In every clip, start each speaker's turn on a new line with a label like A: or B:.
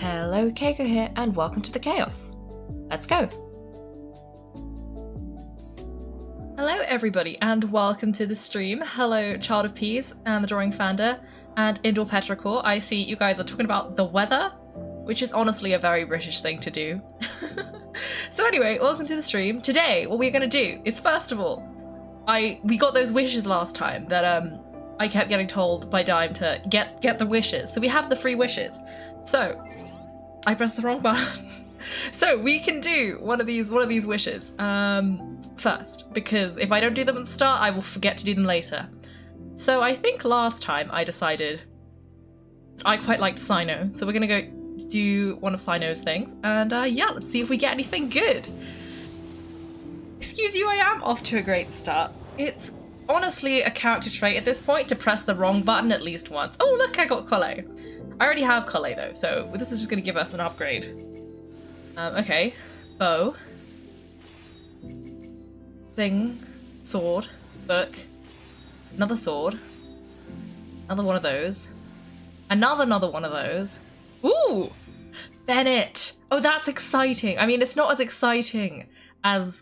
A: Hello, Kaiko here, and welcome to the chaos. Let's go! Hello everybody, and welcome to the stream. Hello, Child of Peas, and the Drawing Founder, and Indoor Petrichor. I see you guys are talking about the weather, which is honestly a very British thing to do. So anyway, welcome to the stream. Today, what we're gonna do is, first of all, we got those wishes last time that I kept getting told by Dime to get the wishes. So we have the free wishes. So I pressed the wrong button. So we can do one of these wishes first, because if I don't do them at the start, I will forget to do them later. So I think last time I decided I quite liked Cyno, so we're gonna go do one of Cyno's things, and yeah, let's see if we get anything good. Excuse you, I am off to a great start. It's honestly a character trait at this point to press the wrong button at least once. Oh look, I got Collei. I already have Collei though, so this is just gonna give us an upgrade. Okay, bow, thing, sword, book, another sword, another one of those, another one of those. Ooh, Bennett. Oh, that's exciting. I mean, it's not as exciting as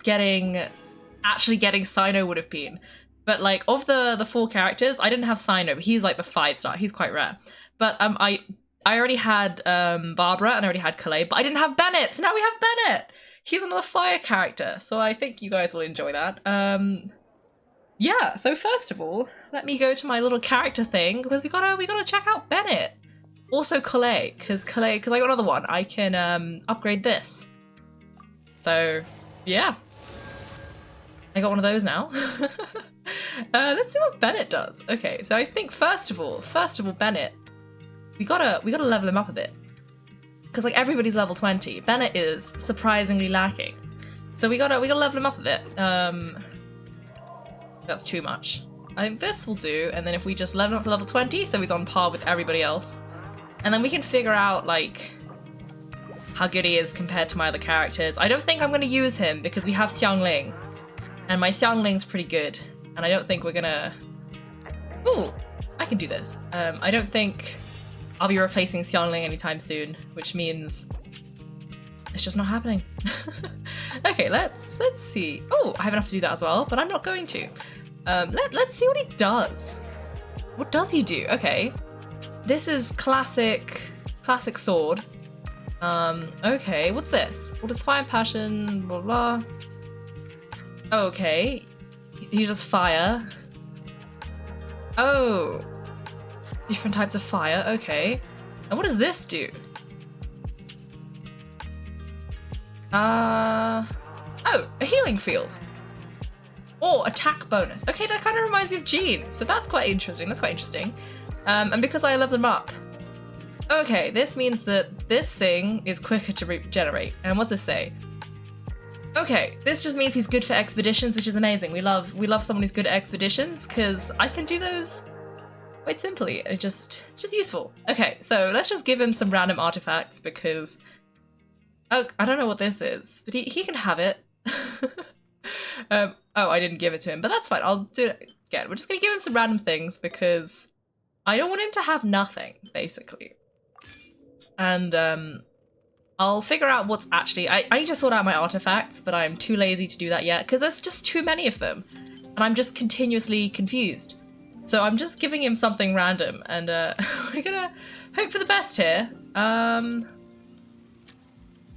A: actually getting Cyno would have been. But like, of the four characters, I didn't have Cyno, but he's like the 5-star. He's quite rare. But I already had Barbara and I already had Collei, but I didn't have Bennett. So now we have Bennett. He's another fire character, so I think you guys will enjoy that. Yeah. So first of all, let me go to my little character thing, because we gotta check out Bennett. Also Collei, because I got another one. I can upgrade this. So yeah, I got one of those now. Let's see what Bennett does. Okay, so I think first of all, Bennett, we gotta level him up a bit, because like everybody's level 20. Bennett is surprisingly lacking, so we gotta level him up a bit. That's too much. I think this will do, and then if we just level him up to level 20, so he's on par with everybody else. And then we can figure out, like, how good he is compared to my other characters. I don't think I'm going to use him because we have Xiangling. And my Xiangling's pretty good. And I don't think we're going to... Ooh, I can do this. I don't think I'll be replacing Xiangling anytime soon, which means it's just not happening. Okay, let's see. Oh, I have enough to do that as well, but I'm not going to. Let's see what he does. What does he do? Okay. This is classic sword. Okay, what's this? What is fire and passion, blah blah. Okay, he does fire. Oh, different types of fire, okay. And what does this do? Oh, a healing field. Or attack bonus. Okay, that kind of reminds me of Jean, so that's quite interesting, and because I leveled them up. Okay, this means that this thing is quicker to regenerate. And what's this say? Okay, this just means he's good for expeditions, which is amazing. We love someone who's good at expeditions, because I can do those quite simply. It's just useful. Okay, so let's just give him some random artifacts, because oh, I don't know what this is, but he can have it. Oh, I didn't give it to him, but that's fine. I'll do it again. We're just gonna give him some random things because I don't want him to have nothing, basically. And I'll figure out what's actually... I need to sort out my artifacts, but I'm too lazy to do that yet, because there's just too many of them. And I'm just continuously confused. So I'm just giving him something random, and we're gonna hope for the best here. I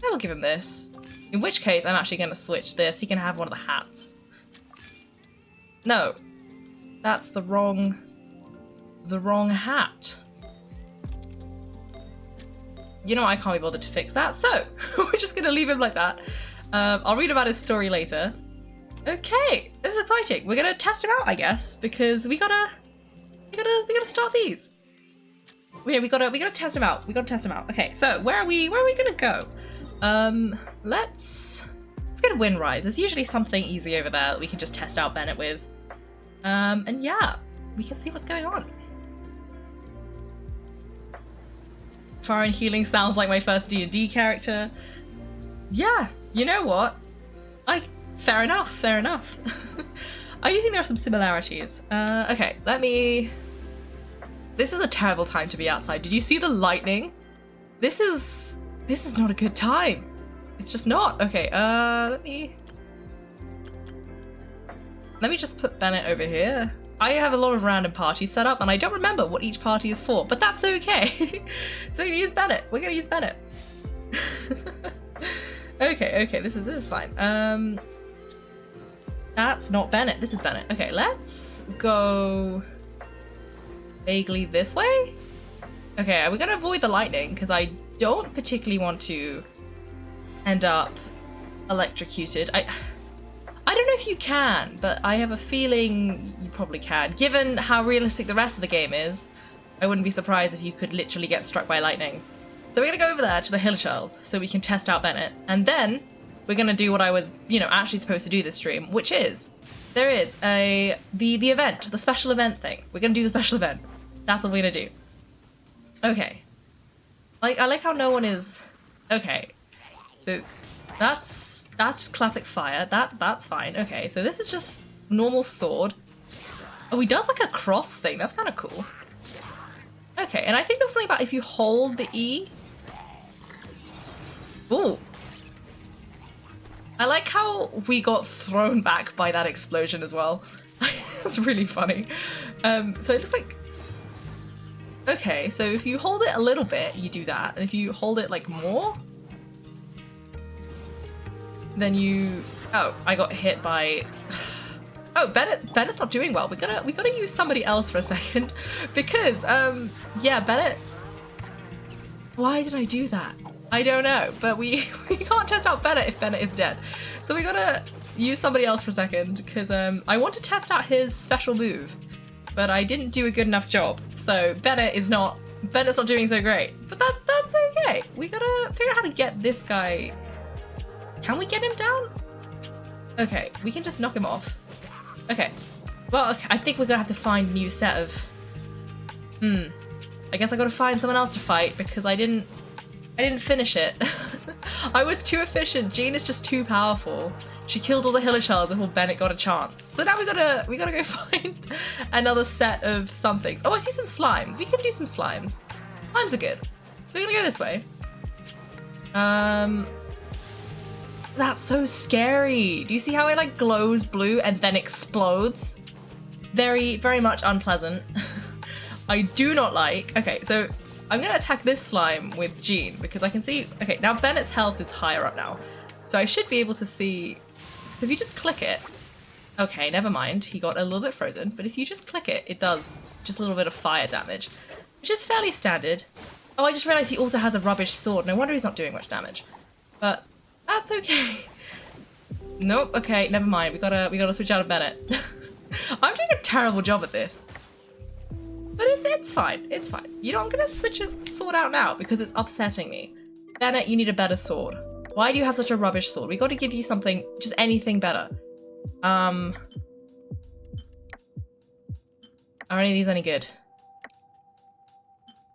A: will give him this. In which case, I'm actually gonna switch this. He can have one of the hats. No. That's the wrong hat. You know, I can't be bothered to fix that, so we're just gonna leave him like that. I'll read about his story later. Okay, this is exciting. We're gonna test him out, I guess, because we gotta start these. Yeah, we gotta test him out. Okay, so where are we gonna go? Let's go to Windrise. There's usually something easy over there that we can just test out Bennett with. And yeah, we can see what's going on. Fire and healing sounds like my first D&D character. Yeah, you know what? Fair enough. I do think there are some similarities. Okay, This is a terrible time to be outside. Did you see the lightning? This is not a good time. It's just not. Okay, let me just put Bennett over here. I have a lot of random parties set up and I don't remember what each party is for, but that's okay. So we're gonna use Bennett. We're gonna use Bennett. Okay, this is fine. That's not Bennett. This is Bennett. Okay, let's go vaguely this way. Okay, we're gonna avoid the lightning because I don't particularly want to end up electrocuted. I don't know if you can, but I have a feeling you probably can. Given how realistic the rest of the game is, I wouldn't be surprised if you could literally get struck by lightning. So we're gonna go over there to the Hillchells so we can test out Bennett, and then we're gonna do what I was, actually supposed to do this stream, which is there is the event, the special event thing. We're gonna do the special event. That's what we're gonna do. Okay. I like how no one is. Okay. So that's classic fire. That's fine. Okay, so this is just normal sword. Oh, he does like a cross thing. That's kind of cool. Okay, and I think there was something about if you hold the E. Ooh. I like how we got thrown back by that explosion as well. That's really funny. So it looks like. Okay, so if you hold it a little bit, you do that, and if you hold it like more, then you. Oh, I got hit by. Oh, Bennett's not doing well. We gotta use somebody else for a second, because yeah, Bennett. Why did I do that? I don't know, but we can't test out Bennett if Bennett is dead, so we gotta use somebody else for a second because I want to test out his special move, but I didn't do a good enough job. So Bennett's not doing so great, but that's okay. We gotta figure out how to get this guy. Can we get him down? Okay, we can just knock him off. Okay. Well, okay, I think we're gonna have to find a new set of. I guess I gotta find someone else to fight because I didn't finish it. I was too efficient. Jean is just too powerful. She killed all the Hillchells before Bennett got a chance. So now we gotta go find another set of somethings. Oh, I see some slimes. We can do some slimes. Slimes are good. We're gonna go this way. That's so scary. Do you see how it like glows blue and then explodes? Very, very much unpleasant. I do not like. Okay, so I'm gonna attack this slime with Jean because I can see. Okay, now Bennett's health is higher up now, so I should be able to see. So if you just click it, okay, never mind. He got a little bit frozen, but if you just click it, it does just a little bit of fire damage, which is fairly standard. Oh, I just realized he also has a rubbish sword. No wonder he's not doing much damage, but that's okay. Nope. Okay, never mind. We gotta switch out of Bennett. I'm doing a terrible job at this. But it's fine. It's fine. You know, I'm gonna switch his sword out now because it's upsetting me. Bennett, you need a better sword. Why do you have such a rubbish sword? We gotta give you something, just anything better. Are any of these any good?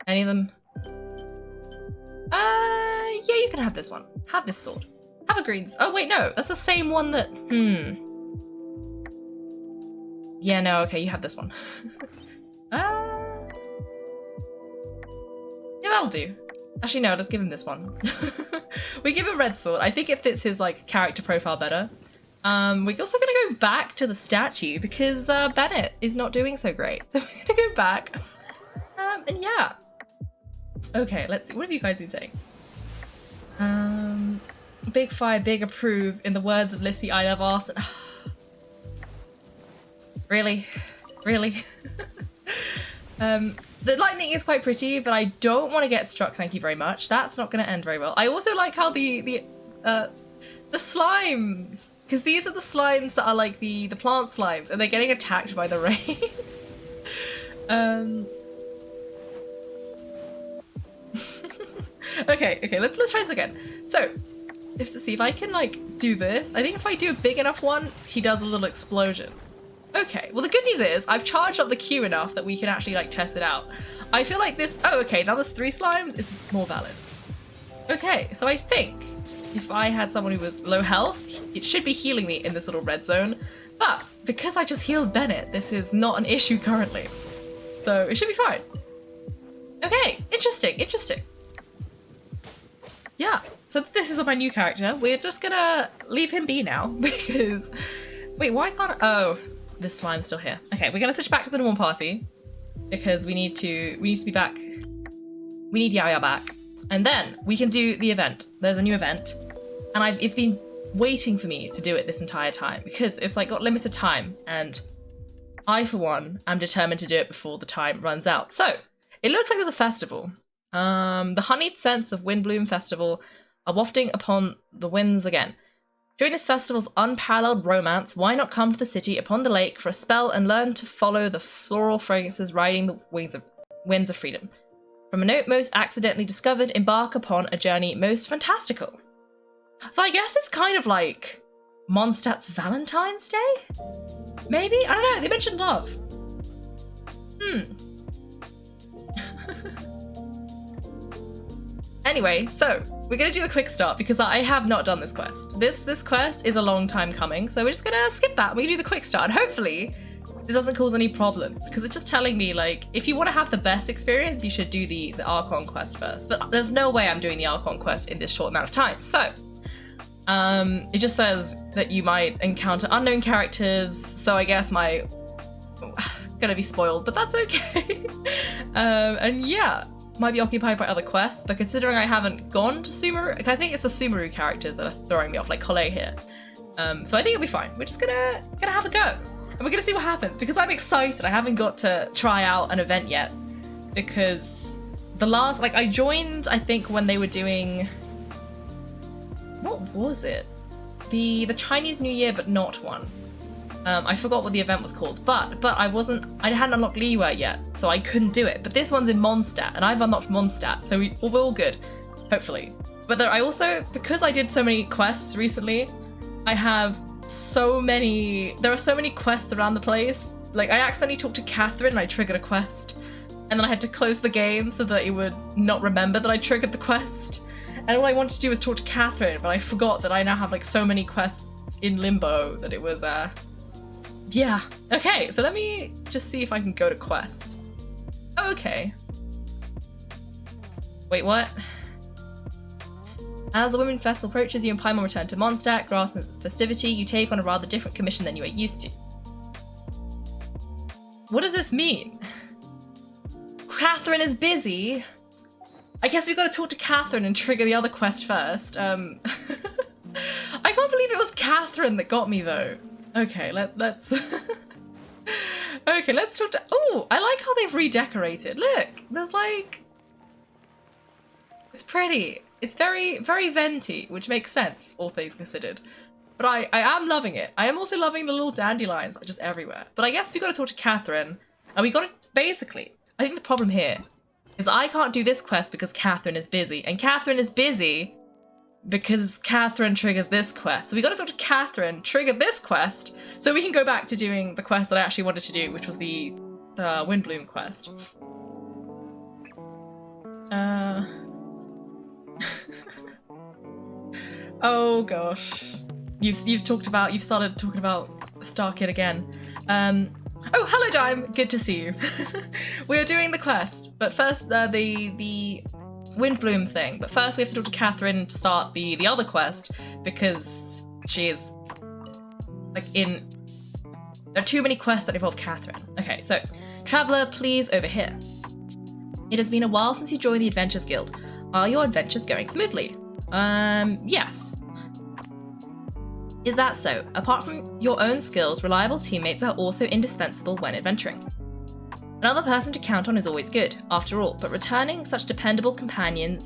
A: Any of them? Yeah, you can have this one. Have this sword. Have a green. Oh wait, no, that's the same one that. Yeah, no, okay, you have this one. Yeah, that'll do. Actually, no, let's give him this one. We give him red sword. I think it fits his like character profile better. We're also gonna go back to the statue because Bennett is not doing so great. So we're gonna go back. And yeah. Okay, let's see. What have you guys been saying? Big fire, big approve. In the words of Lissy, I love arson. Really? Really? The lightning is quite pretty, but I don't want to get struck, thank you very much. That's not going to end very well. I also like how the slimes, because these are the slimes that are like the plant slimes, and they're getting attacked by the rain. Okay, let's try this again. So, let's see if I can like do this. I think if I do a big enough one, he does a little explosion. Okay, well the good news is I've charged up the queue enough that we can actually like test it out. I feel like this. Oh, okay, now there's 3 slimes. It's more valid. Okay, so I think if I had someone who was low health, it should be healing me in this little red zone. But because I just healed Bennett, this is not an issue currently. So it should be fine. Okay, interesting. of my new character. We're just gonna leave him be now because... Wait, why can't... Oh, this slime's still here. Okay, we're gonna switch back to the normal party because we need to be back. We need Yaya back. And then we can do the event. There's a new event. And it's been waiting for me to do it this entire time because it's like got limited time. And I, for one, am determined to do it before the time runs out. So, it looks like there's a festival. The honeyed scents of Windblume Festival are wafting upon the winds again. During this festival's unparalleled romance, why not come to the city upon the lake for a spell and learn to follow the floral fragrances riding the winds of freedom. From a note most accidentally discovered, embark upon a journey most fantastical. So I guess it's kind of like Mondstadt's Valentine's Day? Maybe? I don't know, they mentioned love. Anyway, so we're gonna do a quick start because I have not done this quest. This quest is a long time coming, so we're just gonna skip that and we can do the quick start. And hopefully this doesn't cause any problems because it's just telling me like, if you want to have the best experience, you should do the Archon quest first. But there's no way I'm doing the Archon quest in this short amount of time. So it just says that you might encounter unknown characters. So I guess gonna be spoiled, but that's okay. And yeah. Might be occupied by other quests, but considering I haven't gone to Sumeru, I think it's the Sumeru characters that are throwing me off, like Collei here. So I think it'll be fine. We're just gonna have a go, and we're gonna see what happens because I'm excited. I haven't got to try out an event yet because the last, like, I joined, I think when they were doing, what was it? The Chinese New Year, but not one. I forgot what the event was called, but I hadn't unlocked Liyue yet, so I couldn't do it. But this one's in Mondstadt, and I've unlocked Mondstadt, so we're all good, hopefully. But there because I did so many quests recently, there are so many quests around the place. Like, I accidentally talked to Catherine and I triggered a quest, and then I had to close the game so that it would not remember that I triggered the quest. And all I wanted to do was talk to Catherine, but I forgot that I now have like so many quests in limbo that it was yeah. Okay, so let me just see if I can go to quests. Okay. Wait, what? As the Windblume Festival approaches, you and Paimon return to Mondstadt. Grasping the festivity, you take on a rather different commission than you are used to. What does this mean? Catherine is busy? I guess we've got to talk to Catherine and trigger the other quest first. I can't believe it was Catherine that got me, though. Okay, let's... Okay, let's talk to... Oh, I like how they've redecorated. Look, there's like... It's pretty. It's very, very venti, which makes sense, all things considered. But I am loving it. I am also loving the little dandelions just everywhere. But I guess we got to talk to Catherine. And we got to... Basically, I think the problem here is I can't do this quest because Catherine is busy. And Catherine is busy because Catherine triggers this quest. So we got to talk to Catherine, trigger this quest, so we can go back to doing the quest that I actually wanted to do, which was the Windblume quest. Oh gosh. You've started talking about Star Kid again. Oh, hello Dime, good to see you. We're doing the quest, but first the Windblume thing. But first we have to talk to Catherine to start the other quest because she is like there are too many quests that involve Catherine. Okay, so Traveller, please over here. It has been a while since you joined the Adventures Guild. Are your adventures going smoothly? Yes. Is that so? Apart from your own skills, reliable teammates are also indispensable when adventuring. Another person to count on is always good, after all, but recruiting such dependable companions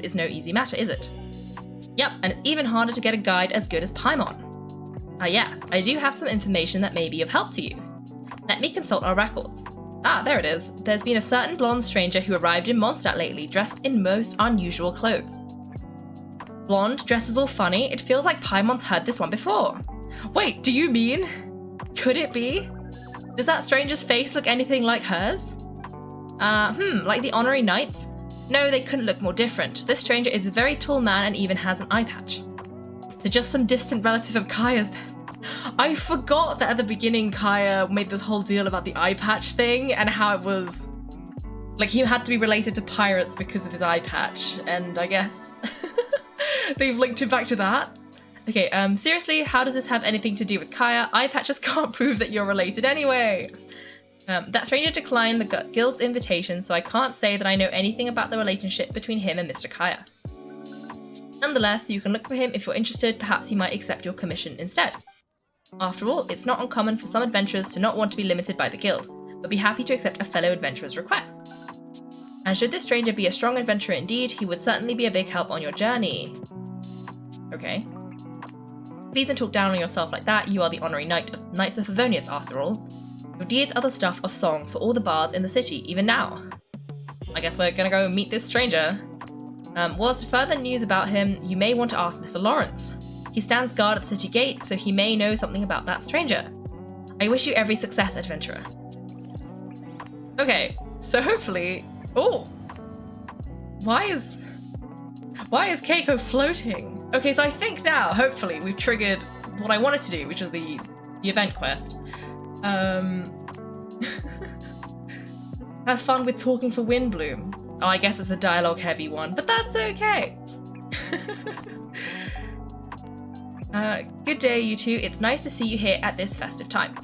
A: is no easy matter, is it? Yep, and it's even harder to get a guide as good as Paimon. Ah yes, I do have some information that may be of help to you. Let me consult our records. Ah, there it is. There's been a certain blonde stranger who arrived in Mondstadt lately, dressed in most unusual clothes. Blonde, dresses all funny, it feels like Paimon's heard this one before. Wait, do you mean? Could it be? Does that stranger's face look anything like hers? Like the honorary knights? No, they couldn't look more different. This stranger is a very tall man and even has an eye patch. They're just some distant relative of Kaya's then. I forgot that at the beginning Kaya made this whole deal about the eye patch thing and how it was Like, he had to be related to pirates because of his eye patch, and I guess they've linked him back to that. Okay, seriously, how does this have anything to do with Kaya? Eye patches can't prove that you're related anyway. That stranger declined the guild's invitation, so I can't say that I know anything about the relationship between him and Mr. Kaya. Nonetheless, you can look for him if you're interested. Perhaps he might accept your commission instead. After all, it's not uncommon for some adventurers to not want to be limited by the guild, but be happy to accept a fellow adventurer's request. And should this stranger be a strong adventurer indeed, he would certainly be a big help on your journey. Okay. Please don't talk down on yourself like that. You are the honorary knight of Knights of Favonius, after all. Your deeds are the stuff of song for all the bards in the city, even now. I guess we're gonna go meet this stranger. Whilst further news about him, you may want to ask Mr. Lawrence. He stands guard at the city gate, so he may know something about that stranger. I wish you every success, adventurer. Okay, so hopefully... Oh! Why is Kaiko floating? Okay, so I think now, hopefully, we've triggered what I wanted to do, which is the event quest. Have fun with talking for Windblume. Oh, I guess it's a dialogue-heavy one, but that's okay. Good day, you two. It's nice to see you here at this festive time.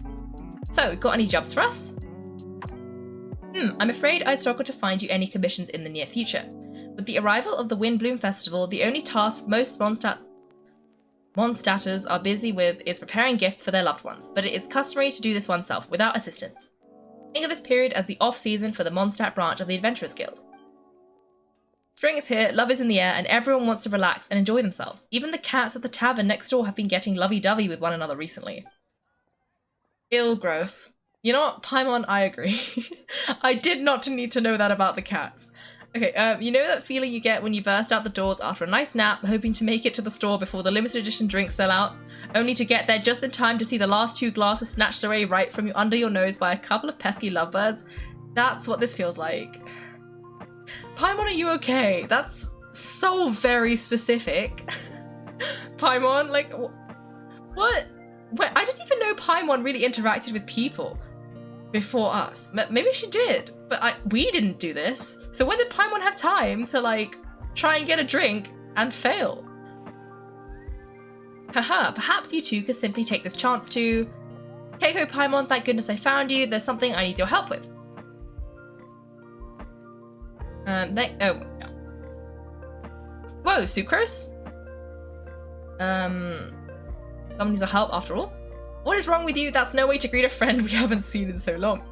A: So, got any jobs for us? I'm afraid I'd struggle to find you any commissions in the near future. With the arrival of the Windblume Festival, the only task most Mondstatters are busy with is preparing gifts for their loved ones, but it is customary to do this oneself, without assistance. Think of this period as the off-season for the Mondstadt branch of the Adventurers Guild. Spring is here, love is in the air, and everyone wants to relax and enjoy themselves. Even the cats at the tavern next door have been getting lovey-dovey with one another recently. Ill growth. You know what, Paimon, I agree. I did not need to know that about the cats. Okay, you know that feeling you get when you burst out the doors after a nice nap, hoping to make it to the store before the limited edition drinks sell out, only to get there just in time to see the last 2 glasses snatched away right from under your nose by a couple of pesky lovebirds? That's what this feels like. Paimon, are you okay? That's so very specific. Paimon, like, what? Wait, I didn't even know Paimon really interacted with people before us. Maybe she did, but we didn't do this. So when did Paimon have time to, like, try and get a drink and fail? Haha, perhaps you two could simply take this chance to... Kaiko, Paimon, thank goodness I found you. There's something I need your help with. Whoa, Sucrose? Someone needs our help after all. What is wrong with you? That's no way to greet a friend we haven't seen in so long.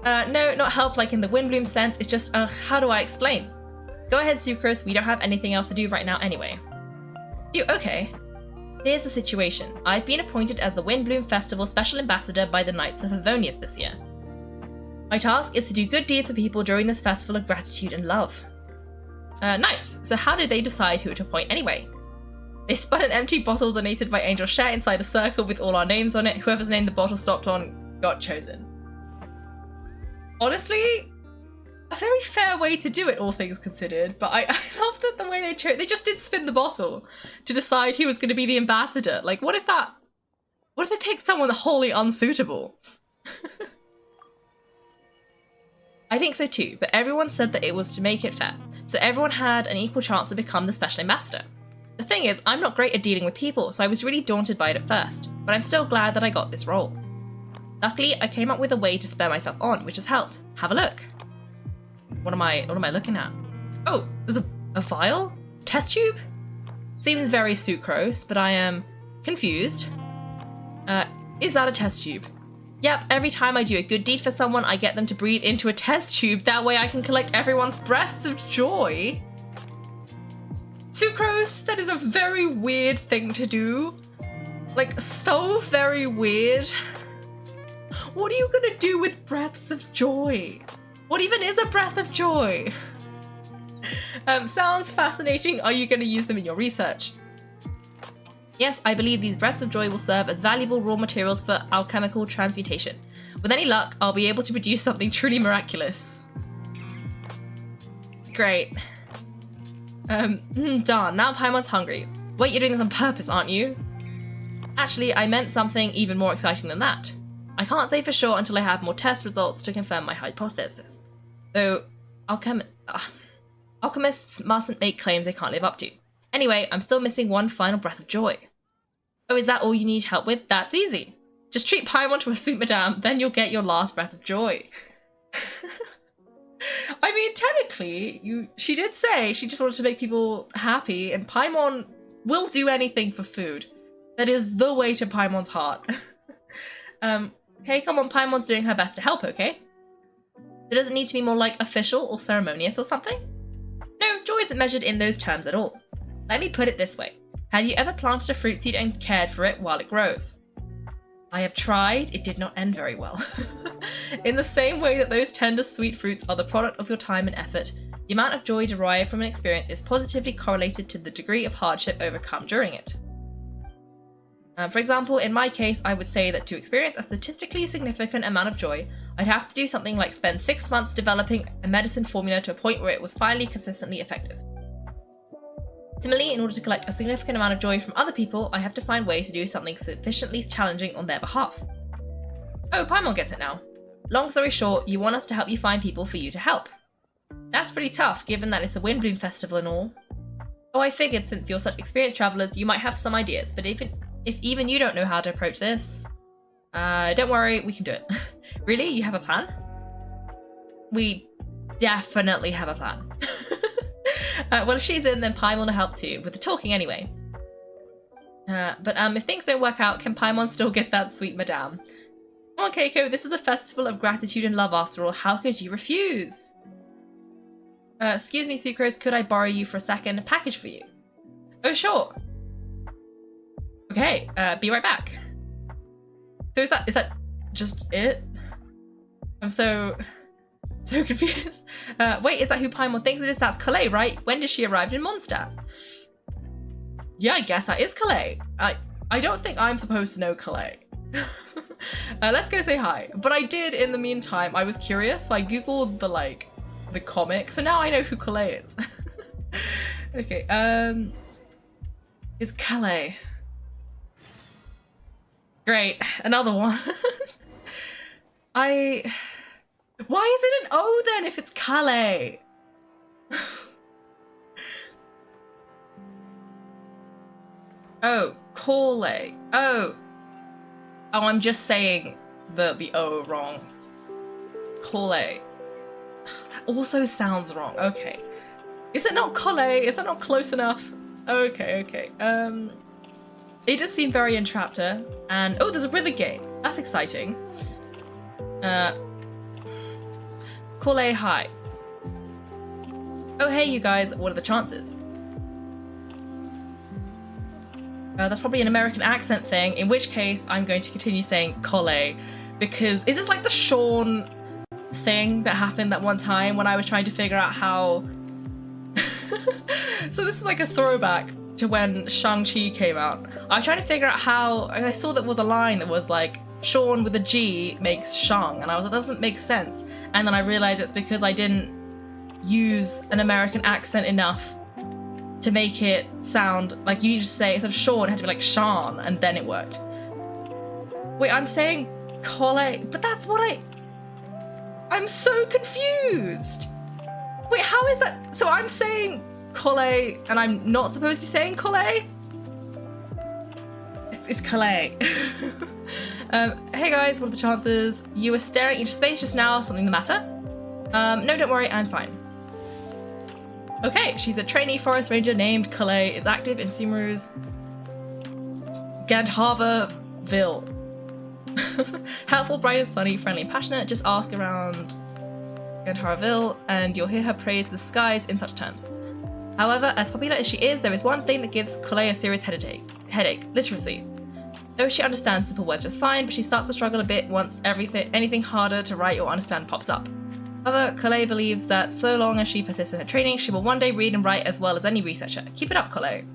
A: No, not help like in the Windblume sense. It's just, how do I explain? Go ahead, Sucrose. We don't have anything else to do right now anyway. You, okay. Here's the situation. I've been appointed as the Windblume Festival Special Ambassador by the Knights of Favonius this year. My task is to do good deeds for people during this festival of gratitude and love. Nice. So how did they decide who to appoint anyway? They spun an empty bottle donated by Angel Share inside a circle with all our names on it. Whoever's name the bottle stopped on got chosen. Honestly, a very fair way to do it, all things considered, but I love that the way they chose. They just did spin the bottle to decide who was going to be the ambassador. Like, what if they picked someone wholly unsuitable? I think so too, but everyone said that it was to make it fair, so everyone had an equal chance to become the special ambassador. The thing is, I'm not great at dealing with people, so I was really daunted by it at first, but I'm still glad that I got this role. Luckily, I came up with a way to spur myself on, which has helped. Have a look. What am I looking at? Oh, there's a vial? Test tube? Seems very sucrose, but I am confused. Is that a test tube? Yep, every time I do a good deed for someone, I get them to breathe into a test tube. That way I can collect everyone's breaths of joy. Sucrose, that is a very weird thing to do. Like, so very weird. What are you gonna do with breaths of joy? What even is a breath of joy? Sounds fascinating. Are you gonna use them in your research? Yes, I believe these breaths of joy will serve as valuable raw materials for alchemical transmutation. With any luck, I'll be able to produce something truly miraculous. Great. Darn, now Paimon's hungry. Wait, you're doing this on purpose, aren't you? Actually, I meant something even more exciting than that. I can't say for sure until I have more test results to confirm my hypothesis. Though, Alchemists mustn't make claims they can't live up to. Anyway, I'm still missing one final breath of joy. Oh, is that all you need help with? That's easy. Just treat Paimon to a sweet madame, then you'll get your last breath of joy. I mean, technically, she did say she just wanted to make people happy, and Paimon will do anything for food. That is the way to Paimon's heart. Hey, come on, Paimon's doing her best to help, okay? It doesn't need to be more like official or ceremonious or something. No, joy isn't measured in those terms at all. Let me put it this way. Have you ever planted a fruit seed and cared for it while it grows? I have tried, it did not end very well. In the same way that those tender sweet fruits are the product of your time and effort, the amount of joy derived from an experience is positively correlated to the degree of hardship overcome during it. For example, in my case, I would say that to experience a statistically significant amount of joy, I'd have to do something like spend 6 months developing a medicine formula to a point where it was finally consistently effective. Similarly, in order to collect a significant amount of joy from other people, I have to find ways to do something sufficiently challenging on their behalf. Oh, Paimon gets it now. Long story short, you want us to help you find people for you to help. That's pretty tough, given that it's a Windblume Festival and all. Oh, I figured since you're such experienced travellers, you might have some ideas, but if even you don't know how to approach this, don't worry, we can do it. Really? You have a plan? We definitely have a plan. Well, if she's in, then Paimon will help too, with the talking anyway. But if things don't work out, can Paimon still get that sweet madame? Come on, Kaiko, this is a festival of gratitude and love after all. How could you refuse? Excuse me, Sucrose, could I borrow you for a second? A package for you. Oh, sure. Okay, be right back. So is that just it? I'm so confused. Wait, is that who Paimon thinks it is? That's Collei, right? When did she arrive in Mondstadt? Yeah, I guess that is Collei. I don't think I'm supposed to know Collei. Let's go say hi. But I did, in the meantime, I was curious, so I googled the comic, so now I know who Collei is. Okay, it's Collei. Great, another one. Why is it an O then if it's Collei? Oh, Collei. Oh, I'm just saying the O wrong. Collei. That also sounds wrong. Okay. Is it not Collei? Is that not close enough? Okay. It does seem very entrapped her. And oh, there's a Wither Gate. That's exciting. Collei, hi. Oh, hey, you guys. What are the chances? That's probably an American accent thing, in which case I'm going to continue saying Collei, because is this like the Sean thing that happened that one time when I was trying to figure out how... So this is like a throwback to when Shang-Chi came out. I was trying to figure out how... I saw that was a line that was like, Sean with a G makes Shang, and I was like, that doesn't make sense. And then I realized it's because I didn't use an American accent enough to make it sound like you need to say, instead of Sean, it had to be like Sean, and then it worked. Wait, I'm saying Collei, but that's what I'm so confused. Wait, how is that? So I'm saying Collei, and I'm not supposed to be saying Collei? It's Collei. Hey guys, what are the chances? You were staring into space just now, something the matter? No, don't worry, I'm fine. Okay, she's a trainee forest ranger named Collei, is active in Sumeru's Gandharvaville. Helpful, bright and sunny, friendly and passionate, just ask around Gandharvaville and you'll hear her praise the skies in such terms. However, as popular as she is, there is one thing that gives Collei a serious headache, literacy. Though she understands simple words just fine, but she starts to struggle a bit once anything harder to write or understand pops up. However, Collei believes that so long as she persists in her training, she will one day read and write as well as any researcher. Keep it up, Collei.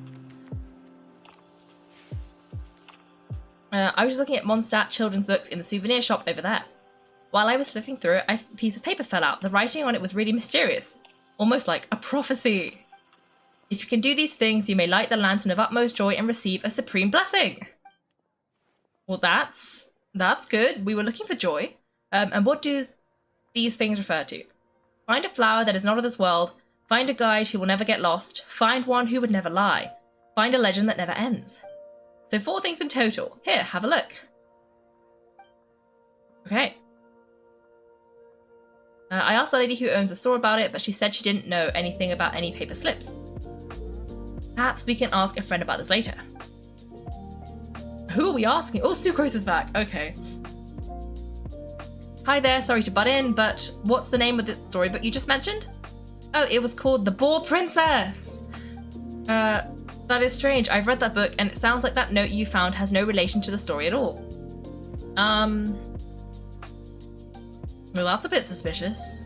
A: I was just looking at Mondstadt children's books in the souvenir shop over there. While I was flipping through it, a piece of paper fell out. The writing on it was really mysterious, almost like a prophecy. If you can do these things, you may light the lantern of utmost joy and receive a supreme blessing. Well, that's good. We were looking for joy. And what do these things refer to? Find a flower that is not of this world. Find a guide who will never get lost. Find one who would never lie. Find a legend that never ends. So 4 things in total. Here, have a look. Okay. I asked the lady who owns the store about it, but she said she didn't know anything about any paper slips. Perhaps we can ask a friend about this later. Who are we asking? Oh, Sucrose is back. Okay. Hi there, sorry to butt in, but what's the name of the storybook you just mentioned? Oh, it was called The Boar Princess! That is strange. I've read that book, and it sounds like that note you found has no relation to the story at all. Well, that's a bit suspicious.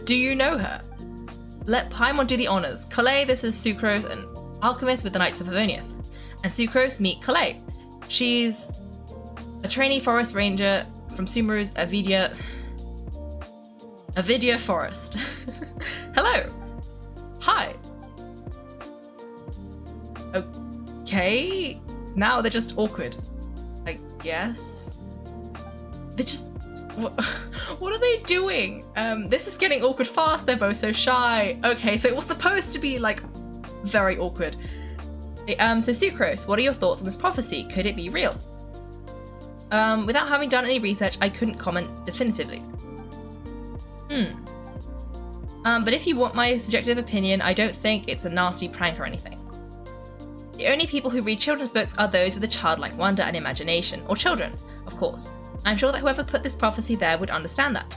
A: Do you know her? Let Paimon do the honors. Collei, this is Sucrose, an alchemist with the Knights of Favonius. And Sucrose, meet Collei. She's a trainee forest ranger from Sumeru's Avidia Forest. Hello. Hi. Okay. Now they're just awkward, I guess. They're just... What are they doing? This is getting awkward fast. They're both so shy. Okay, so it was supposed to be, like, very awkward. So Sucrose, what are your thoughts on this prophecy? Could it be real? Without having done any research, I couldn't comment definitively. But if you want my subjective opinion, I don't think it's a nasty prank or anything. The only people who read children's books are those with a childlike wonder and imagination, or children, of course. I'm sure that whoever put this prophecy there would understand that.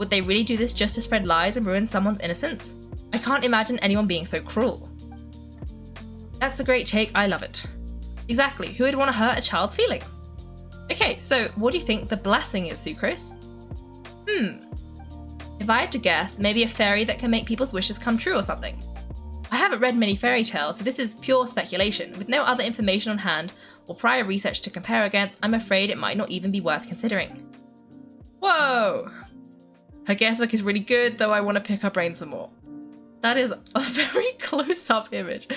A: Would they really do this just to spread lies and ruin someone's innocence? I can't imagine anyone being so cruel. That's a great take, I love it. Exactly, who would want to hurt a child's feelings? Okay, so what do you think the blessing is, Sucrose? If I had to guess, maybe a fairy that can make people's wishes come true or something. I haven't read many fairy tales, so this is pure speculation. With no other information on hand, or prior research to compare against, I'm afraid it might not even be worth considering. Whoa! Her guesswork is really good, though I want to pick her brain some more. That is a very close-up image.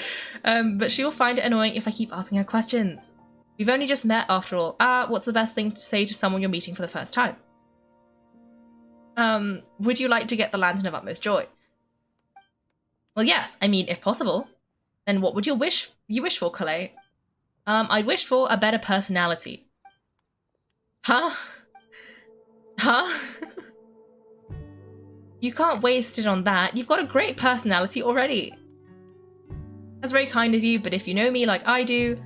A: But she will find it annoying if I keep asking her questions. We've only just met, after all. What's the best thing to say to someone you're meeting for the first time? Would you like to get the lantern of utmost joy? Well, yes. I mean, if possible. Then what would you wish for, Collei? I'd wish for a better personality. Huh? Huh? You can't waste it on that. You've got a great personality already. That's very kind of you, but if you know me like I do...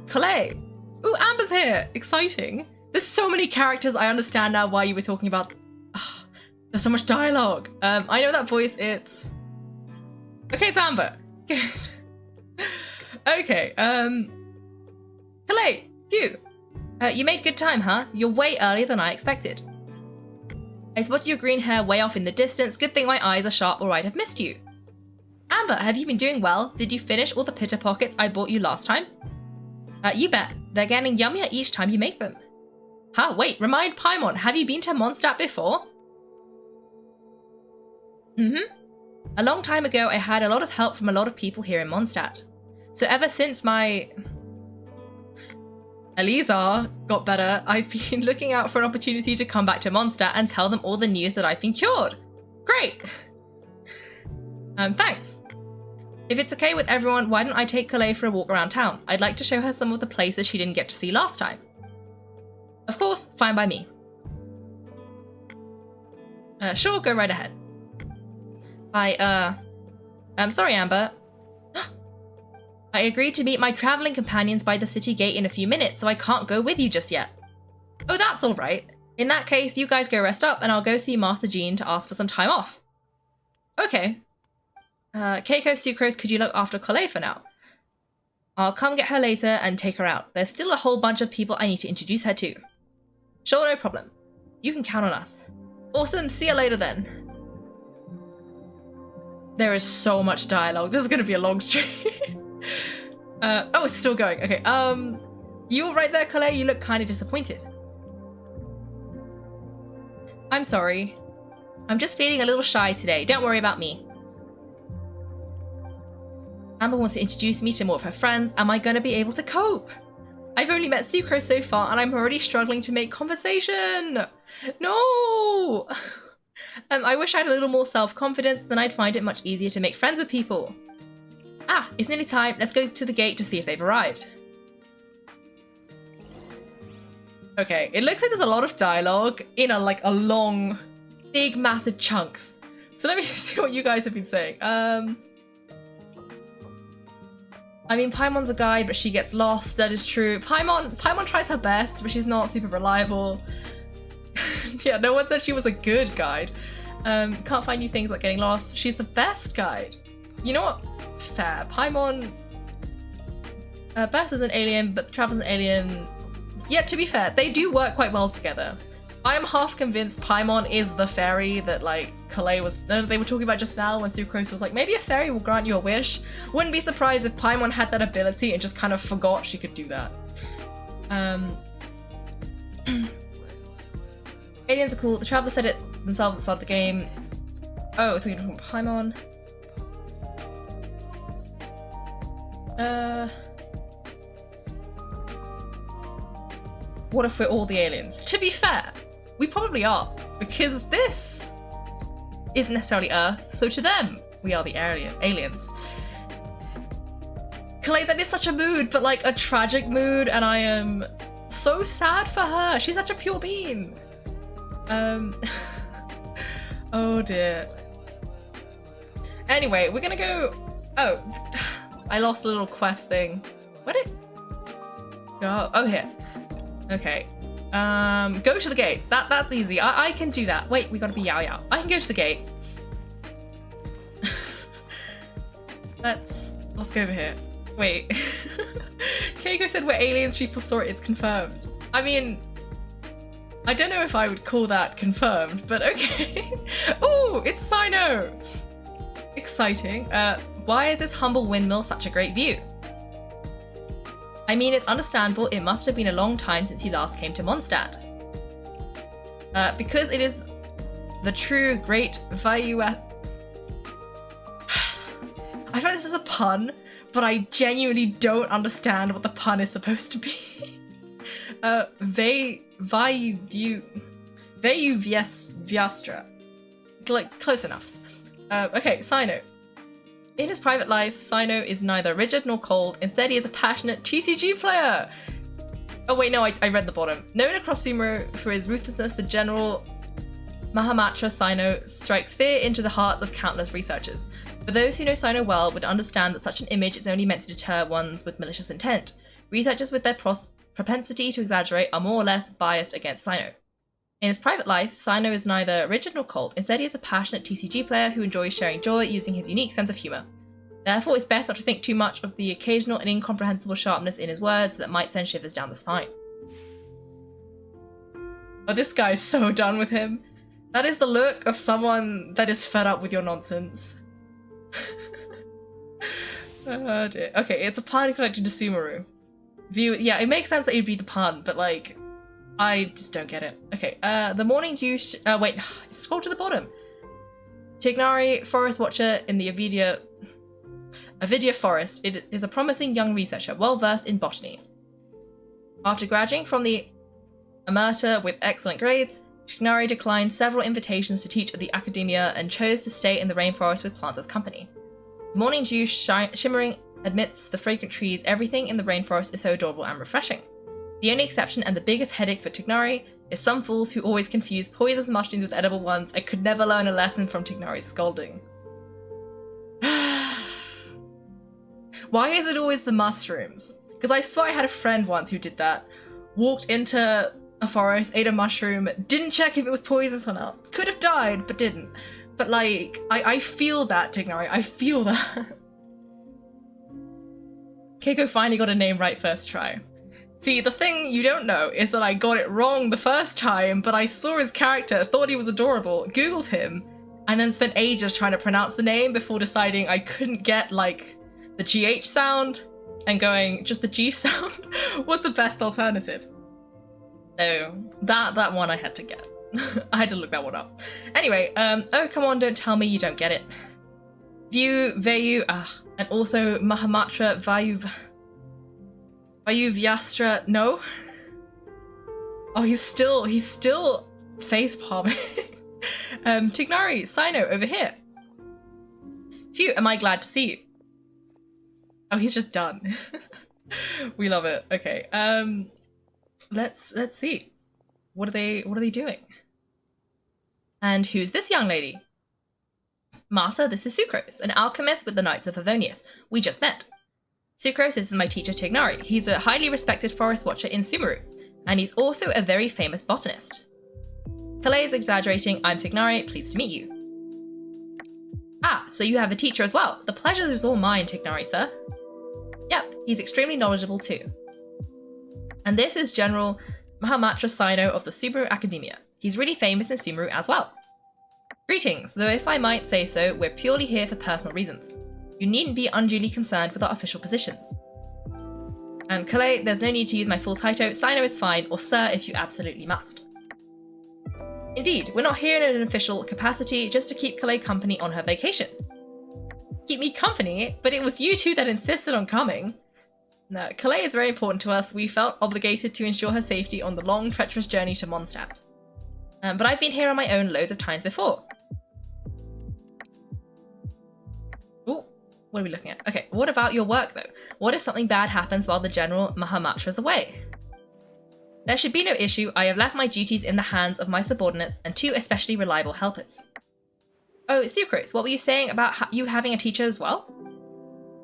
A: Collei! Ooh, Amber's here! Exciting. There's so many characters. I understand now why you were talking about... Ugh, there's so much dialogue. I know that voice. It's... Okay, it's Amber. Good. Okay, Collei! Phew! You made good time, huh? You're way earlier than I expected. I spotted your green hair way off in the distance. Good thing my eyes are sharp or I'd have missed you. Amber, have you been doing well? Did you finish all the pitter pockets I bought you last time? You bet. They're getting yummier each time you make them. Huh, wait, remind Paimon, have you been to Mondstadt before? A long time ago, I had a lot of help from a lot of people here in Mondstadt. So ever since my... Elizar got better, I've been looking out for an opportunity to come back to Mondstadt and tell them all the news that I've been cured. Great! Thanks. If it's okay with everyone, why don't I take Collei for a walk around town? I'd like to show her some of the places she didn't get to see last time. Of course, fine by me. Sure, go right ahead. I'm sorry, Amber. I agreed to meet my traveling companions by the city gate in a few minutes, so I can't go with you just yet. Oh, that's all right. In that case, you guys go rest up, and I'll go see Master Jean to ask for some time off. Okay. Kaiko, Sucrose, could you look after Collei for now? I'll come get her later and take her out. There's still a whole bunch of people I need to introduce her to. Sure, no problem. You can count on us. Awesome, see you later then. There is so much dialogue. This is going to be a long stream. Oh, it's still going. Okay, you right there, Collei? You look kind of disappointed. I'm sorry. I'm just feeling a little shy today. Don't worry about me. Amber wants to introduce me to more of her friends. Am I going to be able to cope? I've only met Sucrose so far and I'm already struggling to make conversation. No! I wish I had a little more self-confidence, then I'd find it much easier to make friends with people. Ah, it's nearly time. Let's go to the gate to see if they've arrived. Okay, it looks like there's a lot of dialogue in a long, big, massive chunks. So let me see what you guys have been saying. I mean, Paimon's a guide, but she gets lost. That is true. Paimon tries her best, but she's not super reliable. Yeah, no one said she was a good guide. Can't find new things like getting lost. She's the best guide. You know what? Fair. Paimon... Bess is an alien, but Travel's an alien. Yeah, to be fair, they do work quite well together. I am half convinced Paimon is the fairy that, like, Collei was... they were talking about just now when Sucrose was like, maybe a fairy will grant you a wish. Wouldn't be surprised if Paimon had that ability and just kind of forgot she could do that. Aliens are cool. The Traveler said it themselves at the start of the game. Oh, I thought you were talking about Paimon. What if we're all the aliens? To be fair, we probably are, because this isn't necessarily Earth, so to them, we are the aliens. Collei, that is such a mood, but like a tragic mood, and I am so sad for her. She's such a pure being. Oh dear. Anyway, we're gonna go... Oh, I lost the little quest thing. Where did it go? Oh, here. Okay. Go to the gate. That's easy. I can do that. Wait, we gotta be Yao Yao. I can go to the gate. Let's go over here. Wait. Kaiko said we're aliens, people saw it, it's confirmed. I mean, I don't know if I would call that confirmed, but okay. Oh, it's Cyno! Exciting. Why is this humble windmill such a great view? I mean, it's understandable, it must have been a long time since you last came to Mondstadt. Because it is the true great value at... I feel like this is a pun, but I genuinely don't understand what the pun is supposed to be. Vyastra. Like, close enough. Okay, Cyno. In his private life, Cyno is neither rigid nor cold. Instead, he is a passionate TCG player. Oh wait, no, I read the bottom. Known across Sumeru for his ruthlessness, the General Mahamatra Cyno strikes fear into the hearts of countless researchers. But those who know Cyno well would understand that such an image is only meant to deter ones with malicious intent. Researchers with their propensity to exaggerate are more or less biased against Cyno. In his private life, Cyno is neither rigid nor cold. Instead, he is a passionate TCG player who enjoys sharing joy using his unique sense of humour. Therefore, it's best not to think too much of the occasional and incomprehensible sharpness in his words that might send shivers down the spine. Oh, this guy's so done with him. That is the look of someone that is fed up with your nonsense. Oh dear. Okay, it's a pun connected to Sumeru. Yeah, it makes sense that you'd be the pun, but like... I just don't get it. Okay, the morning dew... wait, scroll to the bottom. Tighnari, forest watcher in the Avidia forest, it is a promising young researcher, well versed in botany. After graduating from the Amerta with excellent grades, Tighnari declined several invitations to teach at the academia and chose to stay in the rainforest with plants as company. The morning dew shimmering amidst the fragrant trees, everything in the rainforest is so adorable and refreshing. The only exception and the biggest headache for Tighnari is some fools who always confuse poisonous mushrooms with edible ones and could never learn a lesson from Tighnari's scolding. Why is it always the mushrooms? Because I swear I had a friend once who did that. Walked into a forest, ate a mushroom, didn't check if it was poisonous or not. Could have died, but didn't. But like, I feel that, Tighnari. I feel that. Kaiko finally got a name right first try. See, the thing you don't know is that I got it wrong the first time, but I saw his character, thought he was adorable, googled him, and then spent ages trying to pronounce the name before deciding I couldn't get, like, the GH sound, and going, just the G sound was the best alternative. So, that one I had to get. I had to look that one up. Anyway, oh, come on, don't tell me you don't get it. Vayu, and also Mahamatra Vyastra, no? Oh, he's still face palming. Tighnari, Cyno, over here. Phew, am I glad to see you. Oh, he's just done. We love it. Okay, let's see. What are they doing? And who's this young lady? Master, this is Sucrose, an alchemist with the Knights of Favonius. We just met. Sucrose, this is my teacher Tighnari. He's a highly respected forest watcher in Sumeru, and he's also a very famous botanist. Collei is exaggerating. I'm Tighnari, pleased to meet you. Ah, so you have a teacher as well. The pleasure is all mine, Tighnari, sir. Yep, he's extremely knowledgeable too. And this is General Mahamatra Cyno of the Sumeru Academia. He's really famous in Sumeru as well. Greetings, though if I might say so, we're purely here for personal reasons. You needn't be unduly concerned with our official positions. And Collei, there's no need to use my full title. Cyno is fine, or sir if you absolutely must. Indeed, we're not here in an official capacity, just to keep Collei company on her vacation. Keep me company? But it was you two that insisted on coming. No, Collei is very important to us. We felt obligated to ensure her safety on the long, treacherous journey to Mondstadt. But I've been here on my own loads of times before. Ooh, what are we looking at? Okay, what about your work though? What if something bad happens while the General Mahamatra is away? There should be no issue. I have left my duties in the hands of my subordinates and 2 especially reliable helpers. Oh, Sucrose, what were you saying about you having a teacher as well?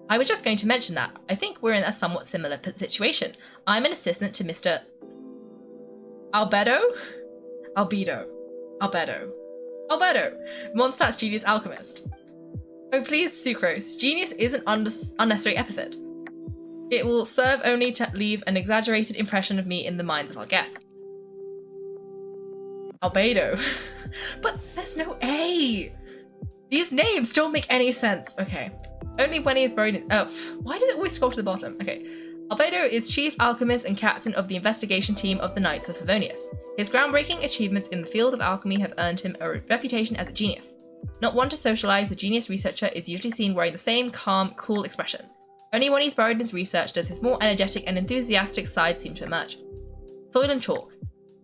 A: I was just going to mention that. I think we're in a somewhat similar situation. I'm an assistant to Mr. Albedo, Mondstadt's genius alchemist. Oh please, Sucrose, genius is an unnecessary epithet. It will serve only to leave an exaggerated impression of me in the minds of our guests. Albedo. But there's no A! These names don't make any sense. Okay. Only when he is buried in— oh, why did it always scroll to the bottom? Okay. Albedo is chief alchemist and captain of the investigation team of the Knights of Favonius. His groundbreaking achievements in the field of alchemy have earned him a reputation as a genius. Not one to socialize, the genius researcher is usually seen wearing the same calm, cool expression. Only when he's buried in his research does his more energetic and enthusiastic side seem to emerge. Soil and chalk.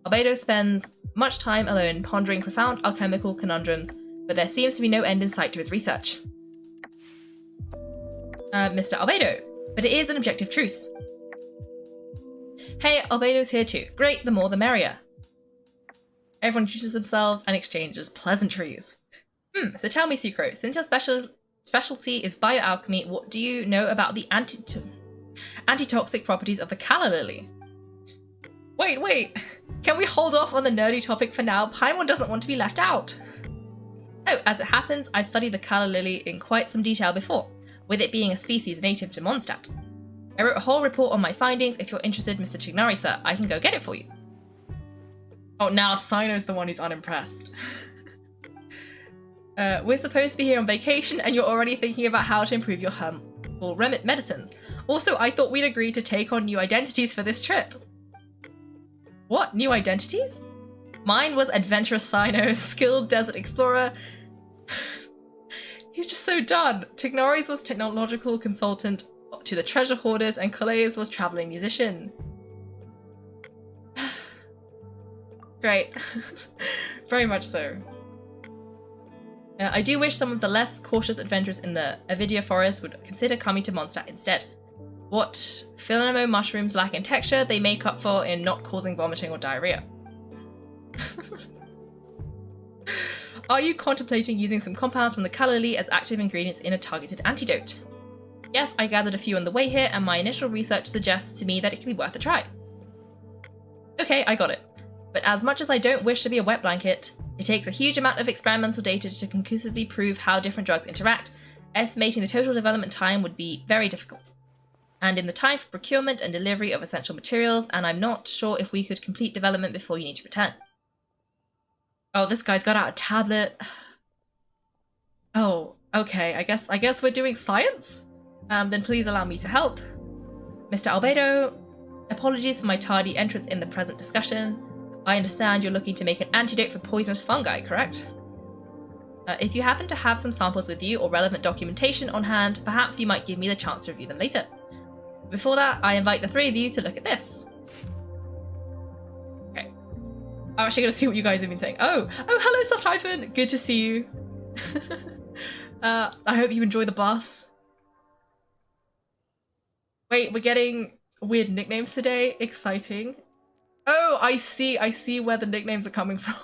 A: Albedo spends much time alone pondering profound alchemical conundrums, but there seems to be no end in sight to his research. Mr. Albedo, but it is an objective truth. Hey, Albedo's here too. Great, the more the merrier. Everyone introduces themselves and exchanges pleasantries. So tell me, Sucrose, since your specialty is bioalchemy, what do you know about the antitoxic properties of the calla lily? Wait, can we hold off on the nerdy topic for now? Paimon doesn't want to be left out. Oh, as it happens, I've studied the calla lily in quite some detail before, with it being a species native to Mondstadt. I wrote a whole report on my findings. If you're interested, Mr. Tighnari, sir, I can go get it for you. Oh, now Cyno's the one who's unimpressed. We're supposed to be here on vacation and you're already thinking about how to improve your herbal medicines. Also, I thought we'd agreed to take on new identities for this trip. What? New identities? Mine was Adventurous Cyno, Skilled Desert Explorer. He's just so done. Tighnari's was Technological Consultant to the Treasure Hoarders, and Collei's was Traveling Musician. Great. Very much so. I do wish some of the less cautious adventurers in the Avidia Forest would consider coming to Mondstadt instead. What Philomeno mushrooms lack in texture, they make up for in not causing vomiting or diarrhea. Are you contemplating using some compounds from the calla lily as active ingredients in a targeted antidote? Yes, I gathered a few on the way here, and my initial research suggests to me that it could be worth a try. Okay, I got it. But as much as I don't wish to be a wet blanket, it takes a huge amount of experimental data to conclusively prove how different drugs interact. Estimating the total development time would be very difficult. And in the time for procurement and delivery of essential materials, and I'm not sure if we could complete development before you need to return. Oh, this guy's got out a tablet. Oh, okay, I guess we're doing science? Then please allow me to help. Mr. Albedo, apologies for my tardy entrance in the present discussion. I understand you're looking to make an antidote for poisonous fungi, correct? If you happen to have some samples with you or relevant documentation on hand, perhaps you might give me the chance to review them later. Before that, I invite the 3 of you to look at this. Okay. I'm actually gonna see what you guys have been saying. Oh, hello, Soft Hyphen. Good to see you. I hope you enjoy the bus. Wait, we're getting weird nicknames today. Exciting. Oh, I see where the nicknames are coming from.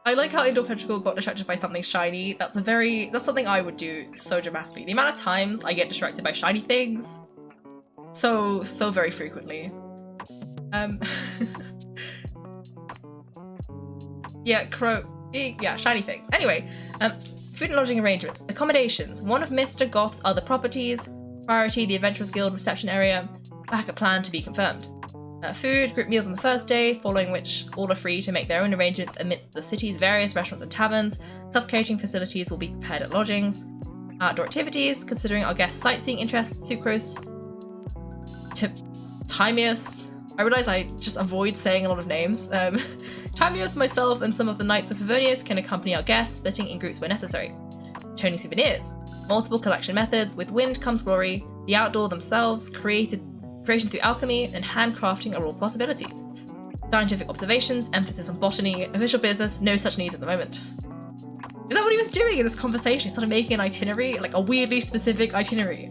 A: I like how Indoor Petrichor got distracted by something shiny. That's something I would do so dramatically. The amount of times I get distracted by shiny things, so very frequently. Yeah, shiny things. Anyway, food and lodging arrangements. Accommodations. One of Mr. Goth's other properties. Priority, the Adventurers Guild reception area. Backup plan to be confirmed. Food, group meals on the first day, following which all are free to make their own arrangements amidst the city's various restaurants and taverns. Self-catering facilities will be prepared at lodgings. Outdoor activities, considering our guests' sightseeing interests, Sucrose, Timius. I realise I just avoid saying a lot of names. Timius, myself, and some of the Knights of Favonius can accompany our guests, splitting in groups where necessary. Toning souvenirs. Multiple collection methods. With wind comes glory. The outdoor themselves, creation through alchemy, and handcrafting are all possibilities. Scientific observations, emphasis on botany, official business, no such needs at the moment. Is that what he was doing in this conversation? He started making an itinerary, like a weirdly specific itinerary.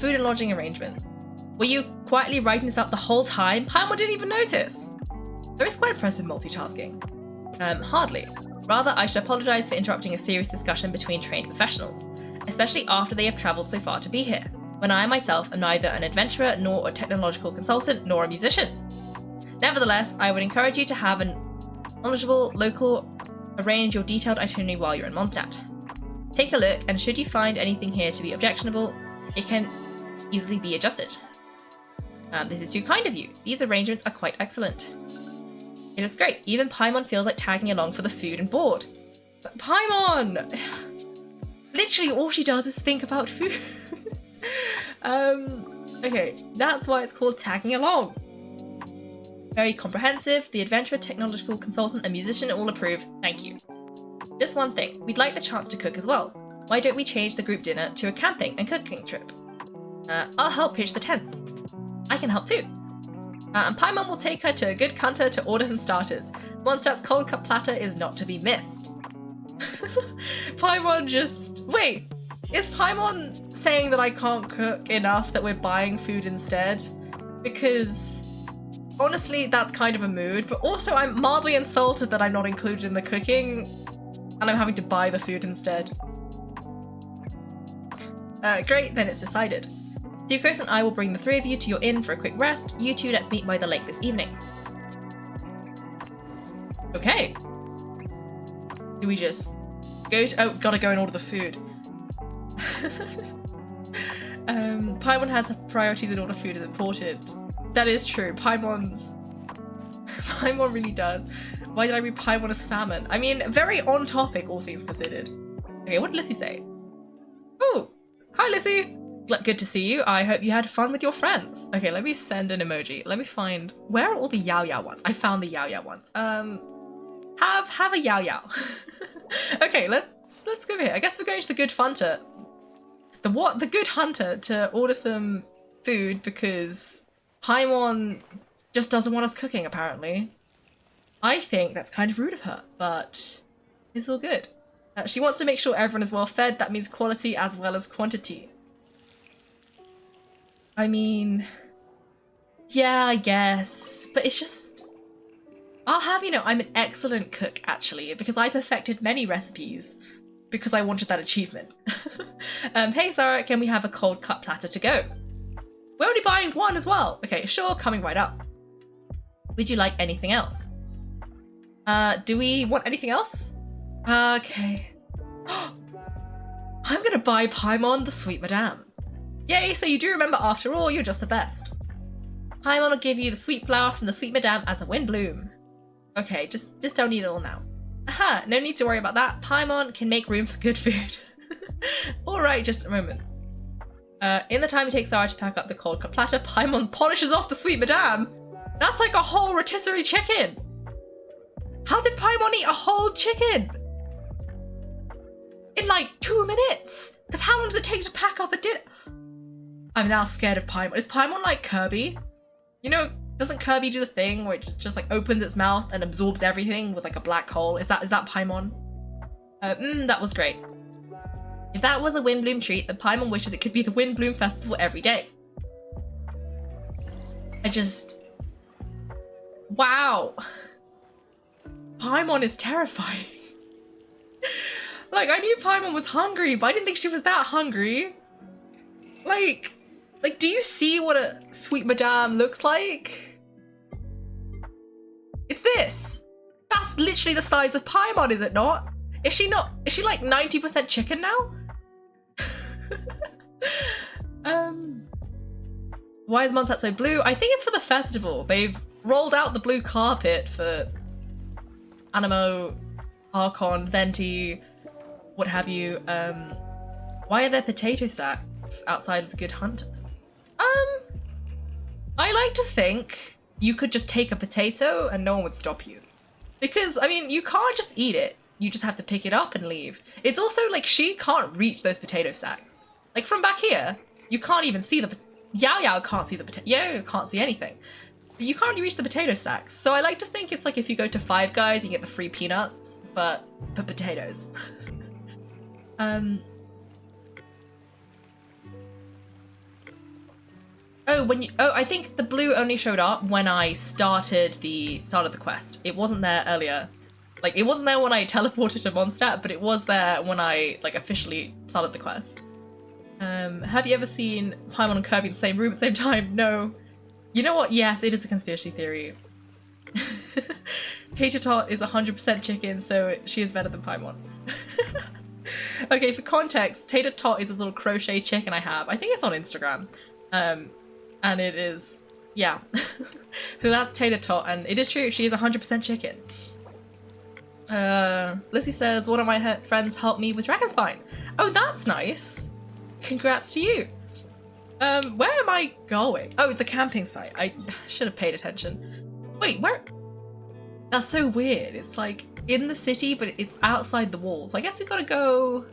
A: Food and lodging arrangement. Were you quietly writing this out the whole time? Paimon didn't even notice. There is quite impressive multitasking. Hardly. Rather, I should apologise for interrupting a serious discussion between trained professionals, especially after they have travelled so far to be here, when I myself am neither an adventurer nor a technological consultant nor a musician. Nevertheless, I would encourage you to have an knowledgeable local arrange your detailed itinerary while you're in Mondstadt. Take a look, and should you find anything here to be objectionable, it can easily be adjusted. This is too kind of you. These arrangements are quite excellent. It looks great. Even Paimon feels like tagging along for the food and board. But Paimon! Literally all she does is think about food. Okay, that's why it's called tagging along. Very comprehensive. The adventurer, technological consultant, and musician all approve. Thank you. Just one thing. We'd like the chance to cook as well. Why don't we change the group dinner to a camping and cooking trip? I'll help pitch the tents. I can help too. And Paimon will take her to a good counter to order some starters. Mondstadt's cold cut platter is not to be missed. Paimon just... Wait, is Paimon saying that I can't cook enough that we're buying food instead? Because honestly, that's kind of a mood, but also I'm mildly insulted that I'm not included in the cooking and I'm having to buy the food instead. Great, then it's decided. Sucrose and I will bring the three of you to your inn for a quick rest. You two let's meet by the lake this evening. Okay. Do we just go to... Oh, gotta go and order the food. Paimon has priorities in order food is important. That is true. Paimon really does. Why did I read Paimon as salmon? I mean, very on topic, all things considered. Okay, what did Lissy say? Oh, hi Lissy. Good to see you. I hope you had fun with your friends. Okay, let me send an emoji. Let me find... Where are all the Yao Yao ones? I found the Yao Yao ones. Have a Yao Yao. Okay, let's go over here. I guess we're going to the Good Hunter. The Good Hunter to order some food because Paimon just doesn't want us cooking, apparently. I think that's kind of rude of her, but it's all good. She wants to make sure everyone is well fed. That means quality as well as quantity. I mean, yeah, I guess, but it's just, I'll have you know, I'm an excellent cook, actually, because I perfected many recipes because I wanted that achievement. Hey, Sarah, can we have a cold cut platter to go? We're only buying one as well. Okay, sure, coming right up. Would you like anything else? Do we want anything else? Okay. I'm gonna buy Paimon the Sweet Madame. Yay, so you do remember after all, you're just the best. Paimon will give you the sweet flower from the Sweet Madame as a Windblume. Okay, just don't eat it all now. Aha, no need to worry about that. Paimon can make room for good food. Alright, just a moment. In the time it takes Zara to pack up the cold cut platter, Paimon polishes off the Sweet Madame. That's like a whole rotisserie chicken. How did Paimon eat a whole chicken? In like 2 minutes? Because how long does it take to pack up a dinner? I'm now scared of Paimon. Is Paimon like Kirby? You know, doesn't Kirby do the thing where it just like opens its mouth and absorbs everything with like a black hole? Is that Paimon? That was great. If that was a Windblume treat, then Paimon wishes it could be the Windblume Festival every day. Wow. Paimon is terrifying. Like, I knew Paimon was hungry, but I didn't think she was that hungry. Like, do you see what a sweet madame looks like? It's this. That's literally the size of Paimon, is it not? Is she like 90% chicken now? Why is Mondstadt so blue? I think it's for the festival. They've rolled out the blue carpet for Animo, Archon, Venti, what have you. Why are there potato sacks outside of the Good Hunter? I like to think you could just take a potato and no one would stop you. Because, I mean, you can't just eat it. You just have to pick it up and leave. It's also like she can't reach those potato sacks. Like from back here, you can't even see the Yao can't see the potato. Yao can't see anything. But you can't reach the potato sacks. So I like to think it's like if you go to Five Guys, you get the free peanuts, but for potatoes. I think the blue only showed up when I started the quest. It wasn't there earlier. Like, it wasn't there when I teleported to Mondstadt, but it was there when I, like, officially started the quest. Have you ever seen Paimon and Kirby in the same room at the same time? No. You know what? Yes, it is a conspiracy theory. Tater Tot is 100% chicken, so she is better than Paimon. Okay, for context, Tater Tot is a little crochet chicken I have. I think it's on Instagram. And it is, yeah. So that's Tater Tot, and it is true, she is 100% chicken. Lizzie says, one of my friends helped me with Dragonspine. Oh, that's nice. Congrats to you. Where am I going? Oh, the camping site. I should have paid attention. Wait, where? That's so weird. It's like in the city, but it's outside the walls. I guess we gotta go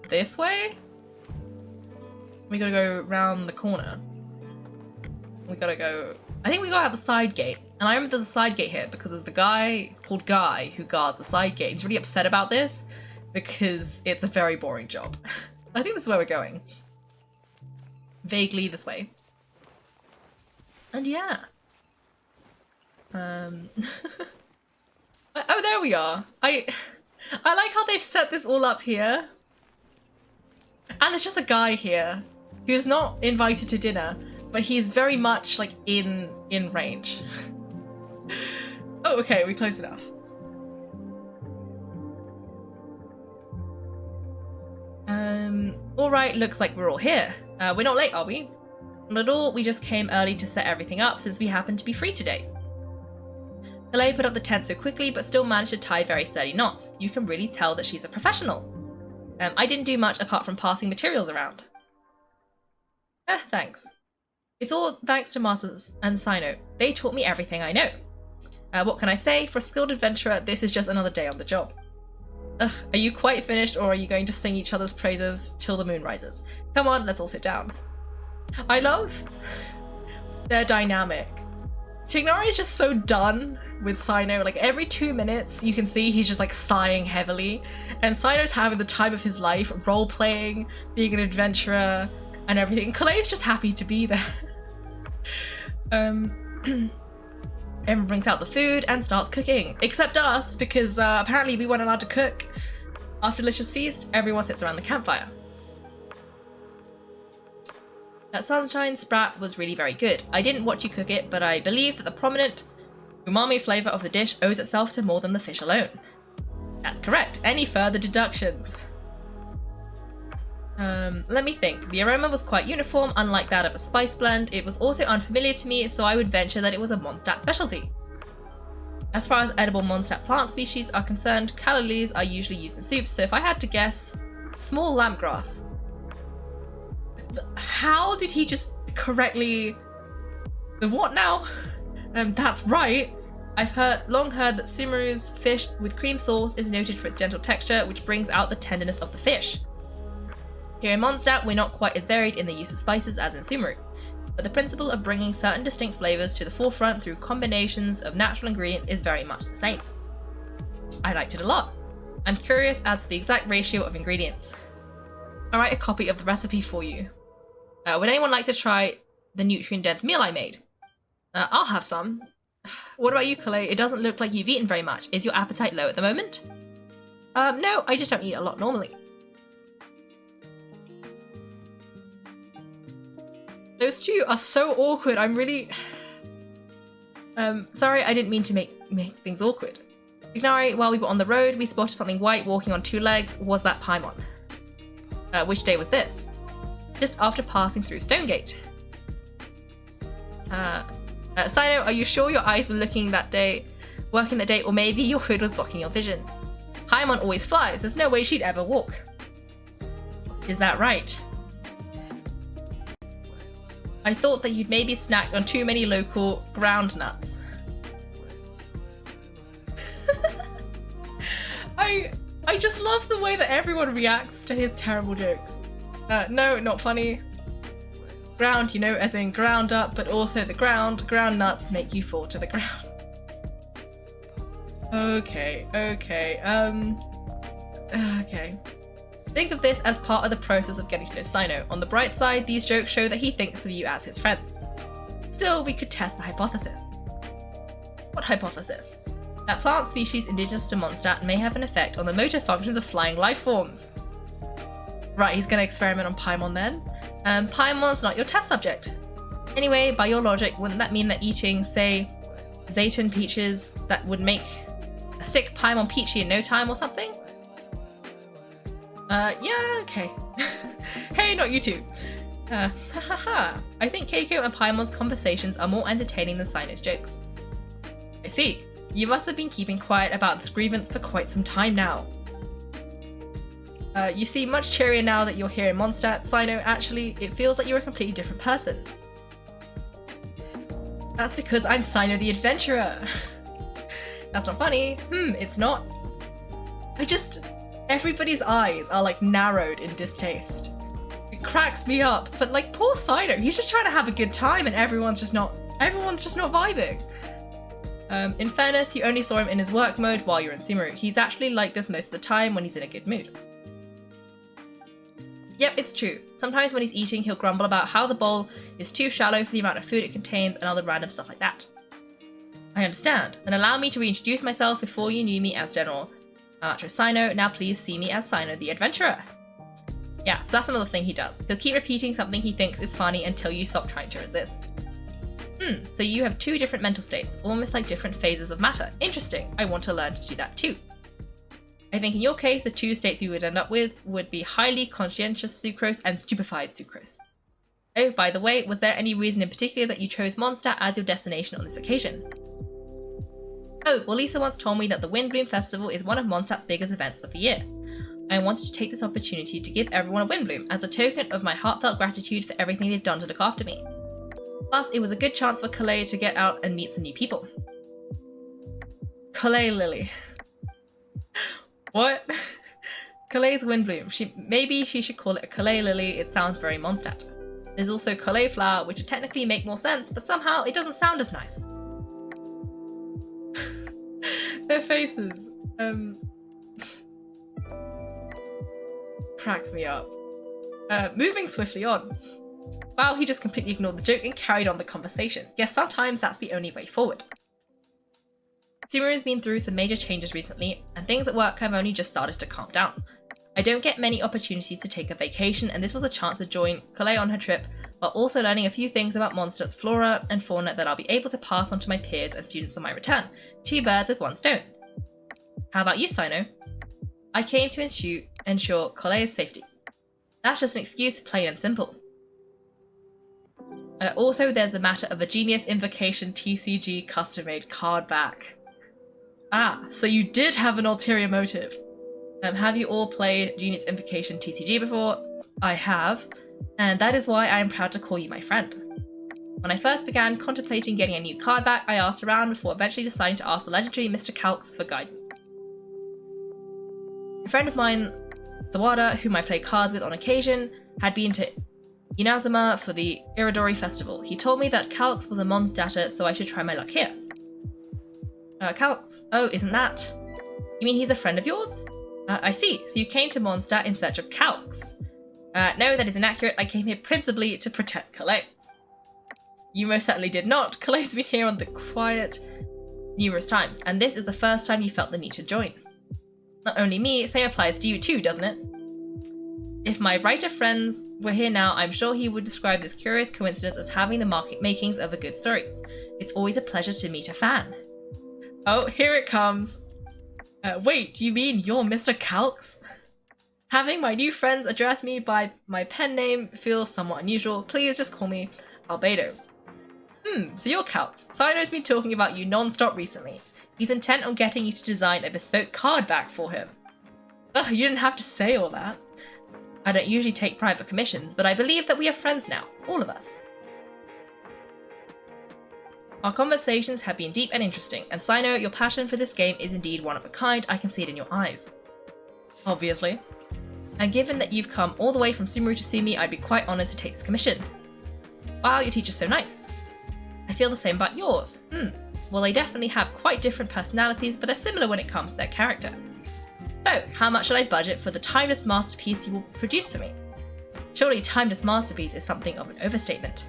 A: this way? We gotta go round the corner. We gotta go... I think we go out the side gate. And I remember there's a side gate here because there's the guy called Guy who guards the side gate. He's really upset about this because it's a very boring job. I think this is where we're going. Vaguely this way. And yeah. Oh, there we are. I like how they've set this all up here. And there's just a guy here who's not invited to dinner, but he's very much like in range. Oh, okay, we're close enough. Alright, looks like we're all here. We're not late, are we? Not at all, we just came early to set everything up since we happen to be free today. Collei put up the tent so quickly, but still managed to tie very sturdy knots. You can really tell that she's a professional. I didn't do much apart from passing materials around. Thanks. It's all thanks to Masters and Cyno. They taught me everything I know. What can I say? For a skilled adventurer, this is just another day on the job. Ugh, are you quite finished, or are you going to sing each other's praises till the moon rises? Come on, let's all sit down. I love their dynamic. Tighnari is just so done with Cyno. Like every 2 minutes you can see he's just like sighing heavily, and Cyno's having the time of his life, role-playing, being an adventurer and everything. Collei's just happy to be there. Everyone brings out the food and starts cooking, except us, because apparently we weren't allowed to cook. After a delicious feast, everyone sits around the campfire. That sunshine sprat was really very good. I didn't watch you cook it, but I believe that the prominent umami flavour of the dish owes itself to more than the fish alone. That's correct. Any further deductions? Let me think. The aroma was quite uniform, unlike that of a spice blend. It was also unfamiliar to me, so I would venture that it was a Mondstadt specialty. As far as edible Mondstadt plant species are concerned, calla leaves are usually used in soups, so if I had to guess, small lampgrass. How did he just correctly... The what now? That's right. I've long heard that Sumeru's fish with cream sauce is noted for its gentle texture, which brings out the tenderness of the fish. Here in Mondstadt, we're not quite as varied in the use of spices as in Sumeru, but the principle of bringing certain distinct flavours to the forefront through combinations of natural ingredients is very much the same. I liked it a lot. I'm curious as to the exact ratio of ingredients. I'll write a copy of the recipe for you. Would anyone like to try the nutrient-dense meal I made? I'll have some. What about you, Collei? It doesn't look like you've eaten very much. Is your appetite low at the moment? No, I just don't eat a lot normally. Those two are so awkward. I'm really... sorry, I didn't mean to make things awkward. Tighnari, while we were on the road, we spotted something white walking on two legs. Was that Paimon? Which day was this? Just after passing through Stonegate. Cyno, are you sure your eyes were working that day, or maybe your hood was blocking your vision? Paimon always flies. There's no way she'd ever walk. Is that right? I thought that you'd maybe snacked on too many local ground nuts. I just love the way that everyone reacts to his terrible jokes. No, not funny. Ground, you know, as in ground up, but also the ground nuts make you fall to the ground. Okay. Think of this as part of the process of getting to know Cyno. On the bright side, these jokes show that he thinks of you as his friend. Still, we could test the hypothesis. What hypothesis? That plant species indigenous to Mondstadt may have an effect on the motor functions of flying life forms. Right, he's gonna experiment on Paimon then. Paimon's not your test subject. Anyway, by your logic, wouldn't that mean that eating, say, Zayton peaches, that would make a sick Paimon peachy in no time or something? Yeah, okay. Hey, not you two. I think Kaiko and Paimon's conversations are more entertaining than Cyno's jokes. I see. You must have been keeping quiet about this grievance for quite some time now. You seem much cheerier now that you're here in Mondstadt, Cyno. Actually, it feels like you're a completely different person. That's because I'm Cyno the Adventurer. That's not funny. It's not. Everybody's eyes are like narrowed in distaste. It cracks me up, but like poor Cyno, he's just trying to have a good time and everyone's just not vibing. In fairness, you only saw him in his work mode while you're in Sumeru. He's actually like this most of the time when he's in a good mood. Yep, it's true. Sometimes when he's eating, he'll grumble about how the bowl is too shallow for the amount of food it contains and other random stuff like that. I understand. Then allow me to reintroduce myself before you knew me as General Amateur Cyno. Now please see me as Cyno the Adventurer. Yeah, so that's another thing he does. He'll keep repeating something he thinks is funny until you stop trying to resist. So you have two different mental states, almost like different phases of matter. Interesting. I want to learn to do that too. I think in your case, the two states you would end up with would be highly conscientious sucrose and stupefied sucrose. Oh, by the way, was there any reason in particular that you chose Mondstadt as your destination on this occasion? Oh, well, Lisa once told me that the Windblume Festival is one of Mondstadt's biggest events of the year. I wanted to take this opportunity to give everyone a Windblume as a token of my heartfelt gratitude for everything they've done to look after me. Plus, it was a good chance for Collei to get out and meet some new people. Collei Lily. What? Collei's Windblume. Maybe she should call it a Collei Lily. It sounds very Mondstadt. There's also Collei Flower, which would technically make more sense, but somehow it doesn't sound as nice. Their faces. Cracks me up. Moving swiftly on. Wow, he just completely ignored the joke and carried on the conversation. Yes, sometimes that's the only way forward. Sumeru has been through some major changes recently, and things at work have only just started to calm down. I don't get many opportunities to take a vacation, and this was a chance to join Collei on her trip, while also learning a few things about Mondstadt's flora and fauna that I'll be able to pass on to my peers and students on my return. Two birds with one stone. How about you, Cyno? I came to ensure Collei's safety. That's just an excuse, plain and simple. Also, there's the matter of a Genius Invocation TCG custom-made card back. Ah, so you did have an ulterior motive. Have you all played Genius Invocation TCG before? I have, and that is why I am proud to call you my friend. When I first began contemplating getting a new card back, I asked around before eventually deciding to ask the legendary Mr. Calx for guidance. A friend of mine Sawada, whom I play cards with on occasion, had been to Inazuma for the Iridori Festival. He told me that Calx was a Mondstadt, so I should try my luck here. Calx? Oh, isn't that? You mean he's a friend of yours? I see. So you came to Mondstadt in search of Calx. No, that is inaccurate. I came here principally to protect Collei. You most certainly did not. Collei's been here on the quiet numerous times, and this is the first time you felt the need to join. Not only me, same applies to you too, doesn't it? If my writer friends were here now, I'm sure he would describe this curious coincidence as having the makings of a good story. It's always a pleasure to meet a fan. Oh, here it comes. Wait, you mean you're Mr. Calx? Having my new friends address me by my pen name feels somewhat unusual. Please just call me Albedo. So you're Calx. Cyno's been talking about you non-stop recently. He's intent on getting you to design a bespoke card back for him. Ugh, you didn't have to say all that. I don't usually take private commissions, but I believe that we are friends now, all of us. Our conversations have been deep and interesting, and Cyno, your passion for this game is indeed one of a kind. I can see it in your eyes. Obviously. And given that you've come all the way from Sumeru to see me, I'd be quite honoured to take this commission. Wow, your teacher's so nice. I feel the same about yours. Well, they definitely have quite different personalities, but they're similar when it comes to their character. So, how much should I budget for the timeless masterpiece you will produce for me? Surely timeless masterpiece is something of an overstatement.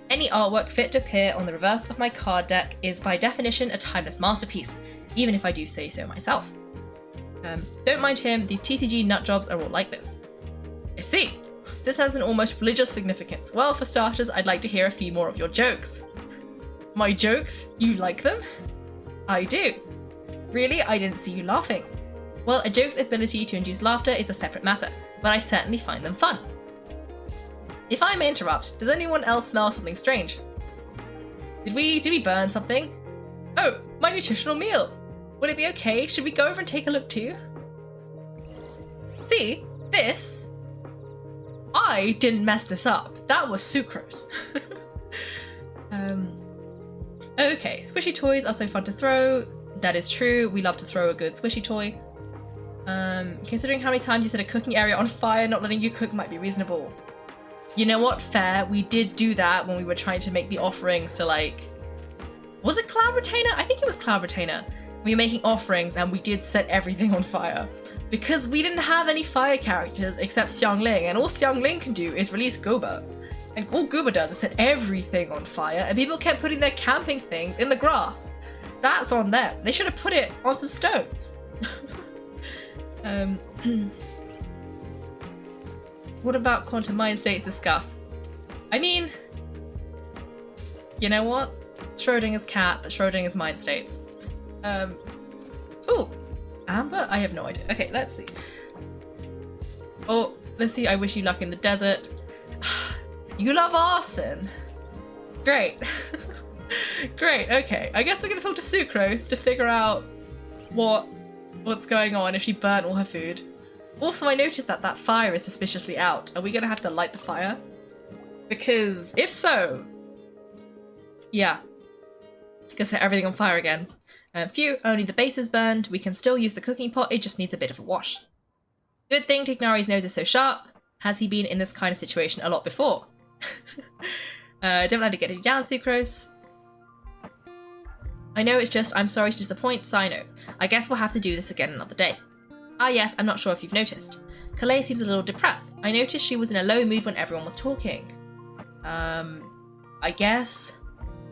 A: Any artwork fit to appear on the reverse of my card deck is by definition a timeless masterpiece, even if I do say so myself. Don't mind him, these TCG nutjobs are all like this. I see. This has an almost religious significance. Well, for starters, I'd like to hear a few more of your jokes. My jokes? You like them? I do. Really? I didn't see you laughing. Well, a joke's ability to induce laughter is a separate matter, but I certainly find them fun. If I may interrupt, does anyone else smell something strange? Did we burn something? Oh, my nutritional meal! Would it be okay? Should we go over and take a look too? See? This? I didn't mess this up. That was sucrose. Okay, squishy toys are so fun to throw. That is true. We love to throw a good squishy toy. Considering how many times you set a cooking area on fire, not letting you cook might be reasonable. You know what? Fair. We did do that when we were trying to make the offerings to, like... Was it Cloud Retainer? I think it was Cloud Retainer. We were making offerings and we did set everything on fire. Because we didn't have any fire characters except Xiangling, and all Xiangling can do is release Gooba. And all Gooba does is set everything on fire, and people kept putting their camping things in the grass. That's on them. They should have put it on some stones. What about quantum mind states discuss? I mean, you know what? Schrodinger's cat, but Schrodinger's mind states. Ooh, Amber? I have no idea. Okay, let's see. Oh, let's see. I wish you luck in the desert. You love arson. Great. Great, okay. I guess we're gonna talk to Sucrose to figure out what's going on if she burnt all her food. Also, I noticed that that fire is suspiciously out. Are we gonna have to light the fire? Because if so, yeah, I can set everything on fire again. Phew, only the base is burned. We can still use the cooking pot, it just needs a bit of a wash. Good thing Tighnari's nose is so sharp. Has he been in this kind of situation a lot before? Don't let it get you down, Sucrose. I know, it's just, I'm sorry to disappoint Cyno. I guess we'll have to do this again another day. Ah yes, I'm not sure if you've noticed. Collei seems a little depressed. I noticed she was in a low mood when everyone was talking. I guess...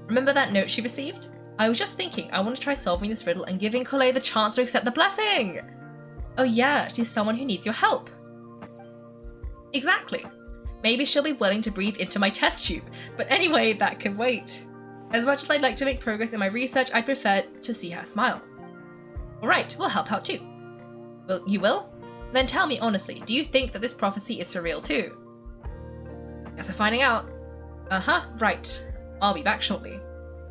A: Remember that note she received? I was just thinking, I want to try solving this riddle and giving Collei the chance to accept the blessing! Oh yeah, she's someone who needs your help. Exactly. Maybe she'll be willing to breathe into my test tube, but anyway, that can wait. As much as I'd like to make progress in my research, I'd prefer to see her smile. Alright, we'll help out too. Well, you will? Then tell me honestly, do you think that this prophecy is for real too? Guess we're finding out. Uh-huh, right. I'll be back shortly.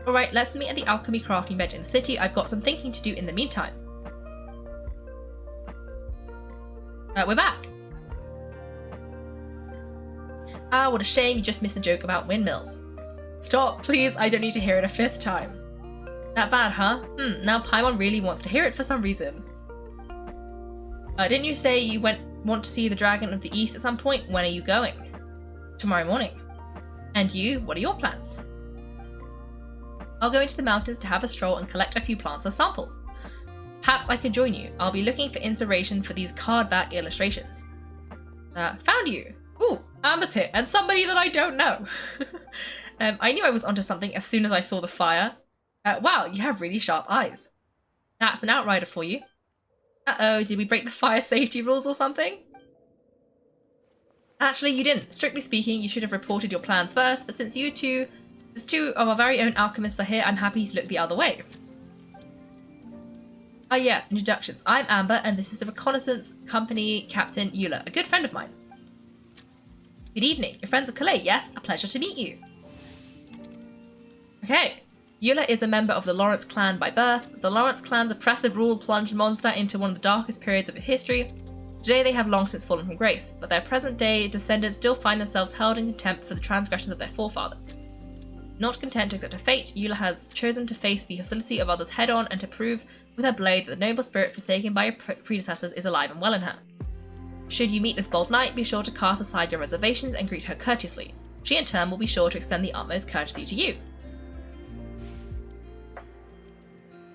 A: Alright, let's meet at the alchemy crafting bench in the city. I've got some thinking to do in the meantime. We're back. Ah, what a shame you just missed the joke about windmills. Stop, please, I don't need to hear it a fifth time. That bad, huh? Now Paimon really wants to hear it for some reason. Didn't you say you went Want to see the Dragon of the East at some point? When are you going? Tomorrow morning. And you, what are your plans? I'll go into the mountains to have a stroll and collect a few plants as samples. Perhaps I could join you. I'll be looking for inspiration for these card-back illustrations. Found you! Ooh, Amber's here, and somebody that I don't know. I knew I was onto something as soon as I saw the fire. Wow, you have really sharp eyes. That's an outrider for you. Uh-oh, did we break the fire safety rules or something? Actually, you didn't. Strictly speaking, you should have reported your plans first, but since two of our very own alchemists are here, I'm happy to look the other way. Ah yes, introductions. I'm Amber, and this is the Reconnaissance Company Captain Eula, a good friend of mine. Good evening. You're friends of Collei, yes? A pleasure to meet you. Okay. Eula is a member of the Lawrence clan by birth. The Lawrence clan's oppressive rule plunged Mondstadt into one of the darkest periods of its history. Today they have long since fallen from grace, but their present-day descendants still find themselves held in contempt for the transgressions of their forefathers. Not content to accept her fate, Eula has chosen to face the hostility of others head-on and to prove with her blade that the noble spirit forsaken by her predecessors is alive and well in her. Should you meet this bold knight, be sure to cast aside your reservations and greet her courteously. She in turn will be sure to extend the utmost courtesy to you.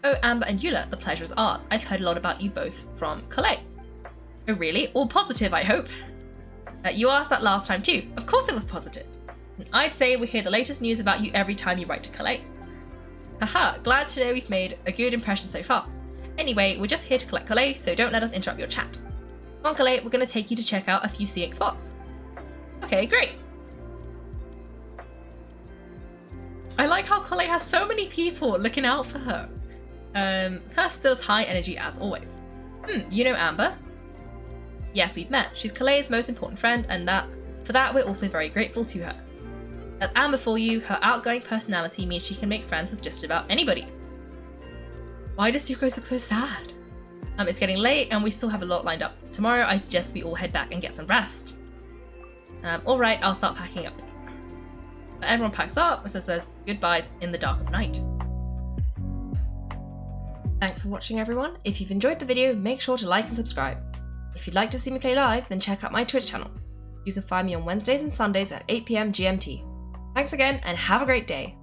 A: Oh, Amber and Eula, the pleasure is ours. I've heard a lot about you both from Collei. Oh really? All positive, I hope? You asked that last time too. Of course it was positive. I'd say we hear the latest news about you every time you write to Collei. Haha, glad to know we've made a good impression so far. Anyway, we're just here to collect Collei, so don't let us interrupt your chat. Come on Collei, we're going to take you to check out a few scenic spots. Okay, great. I like how Collei has so many people looking out for her. Her still has high energy as always. You know Amber? Yes, we've met. She's Collei's most important friend, and for that we're also very grateful to her. That's Amber for you. Her outgoing personality means she can make friends with just about anybody. Why does Sucrose look so sad? It's getting late and we still have a lot lined up. Tomorrow I suggest we all head back and get some rest. Alright, I'll start packing up. Everyone packs up and says goodbyes in the dark of night. Thanks for watching everyone. If you've enjoyed the video, make sure to like and subscribe. If you'd like to see me play live, then check out my Twitch channel. You can find me on Wednesdays and Sundays at 8 PM GMT. Thanks again and have a great day.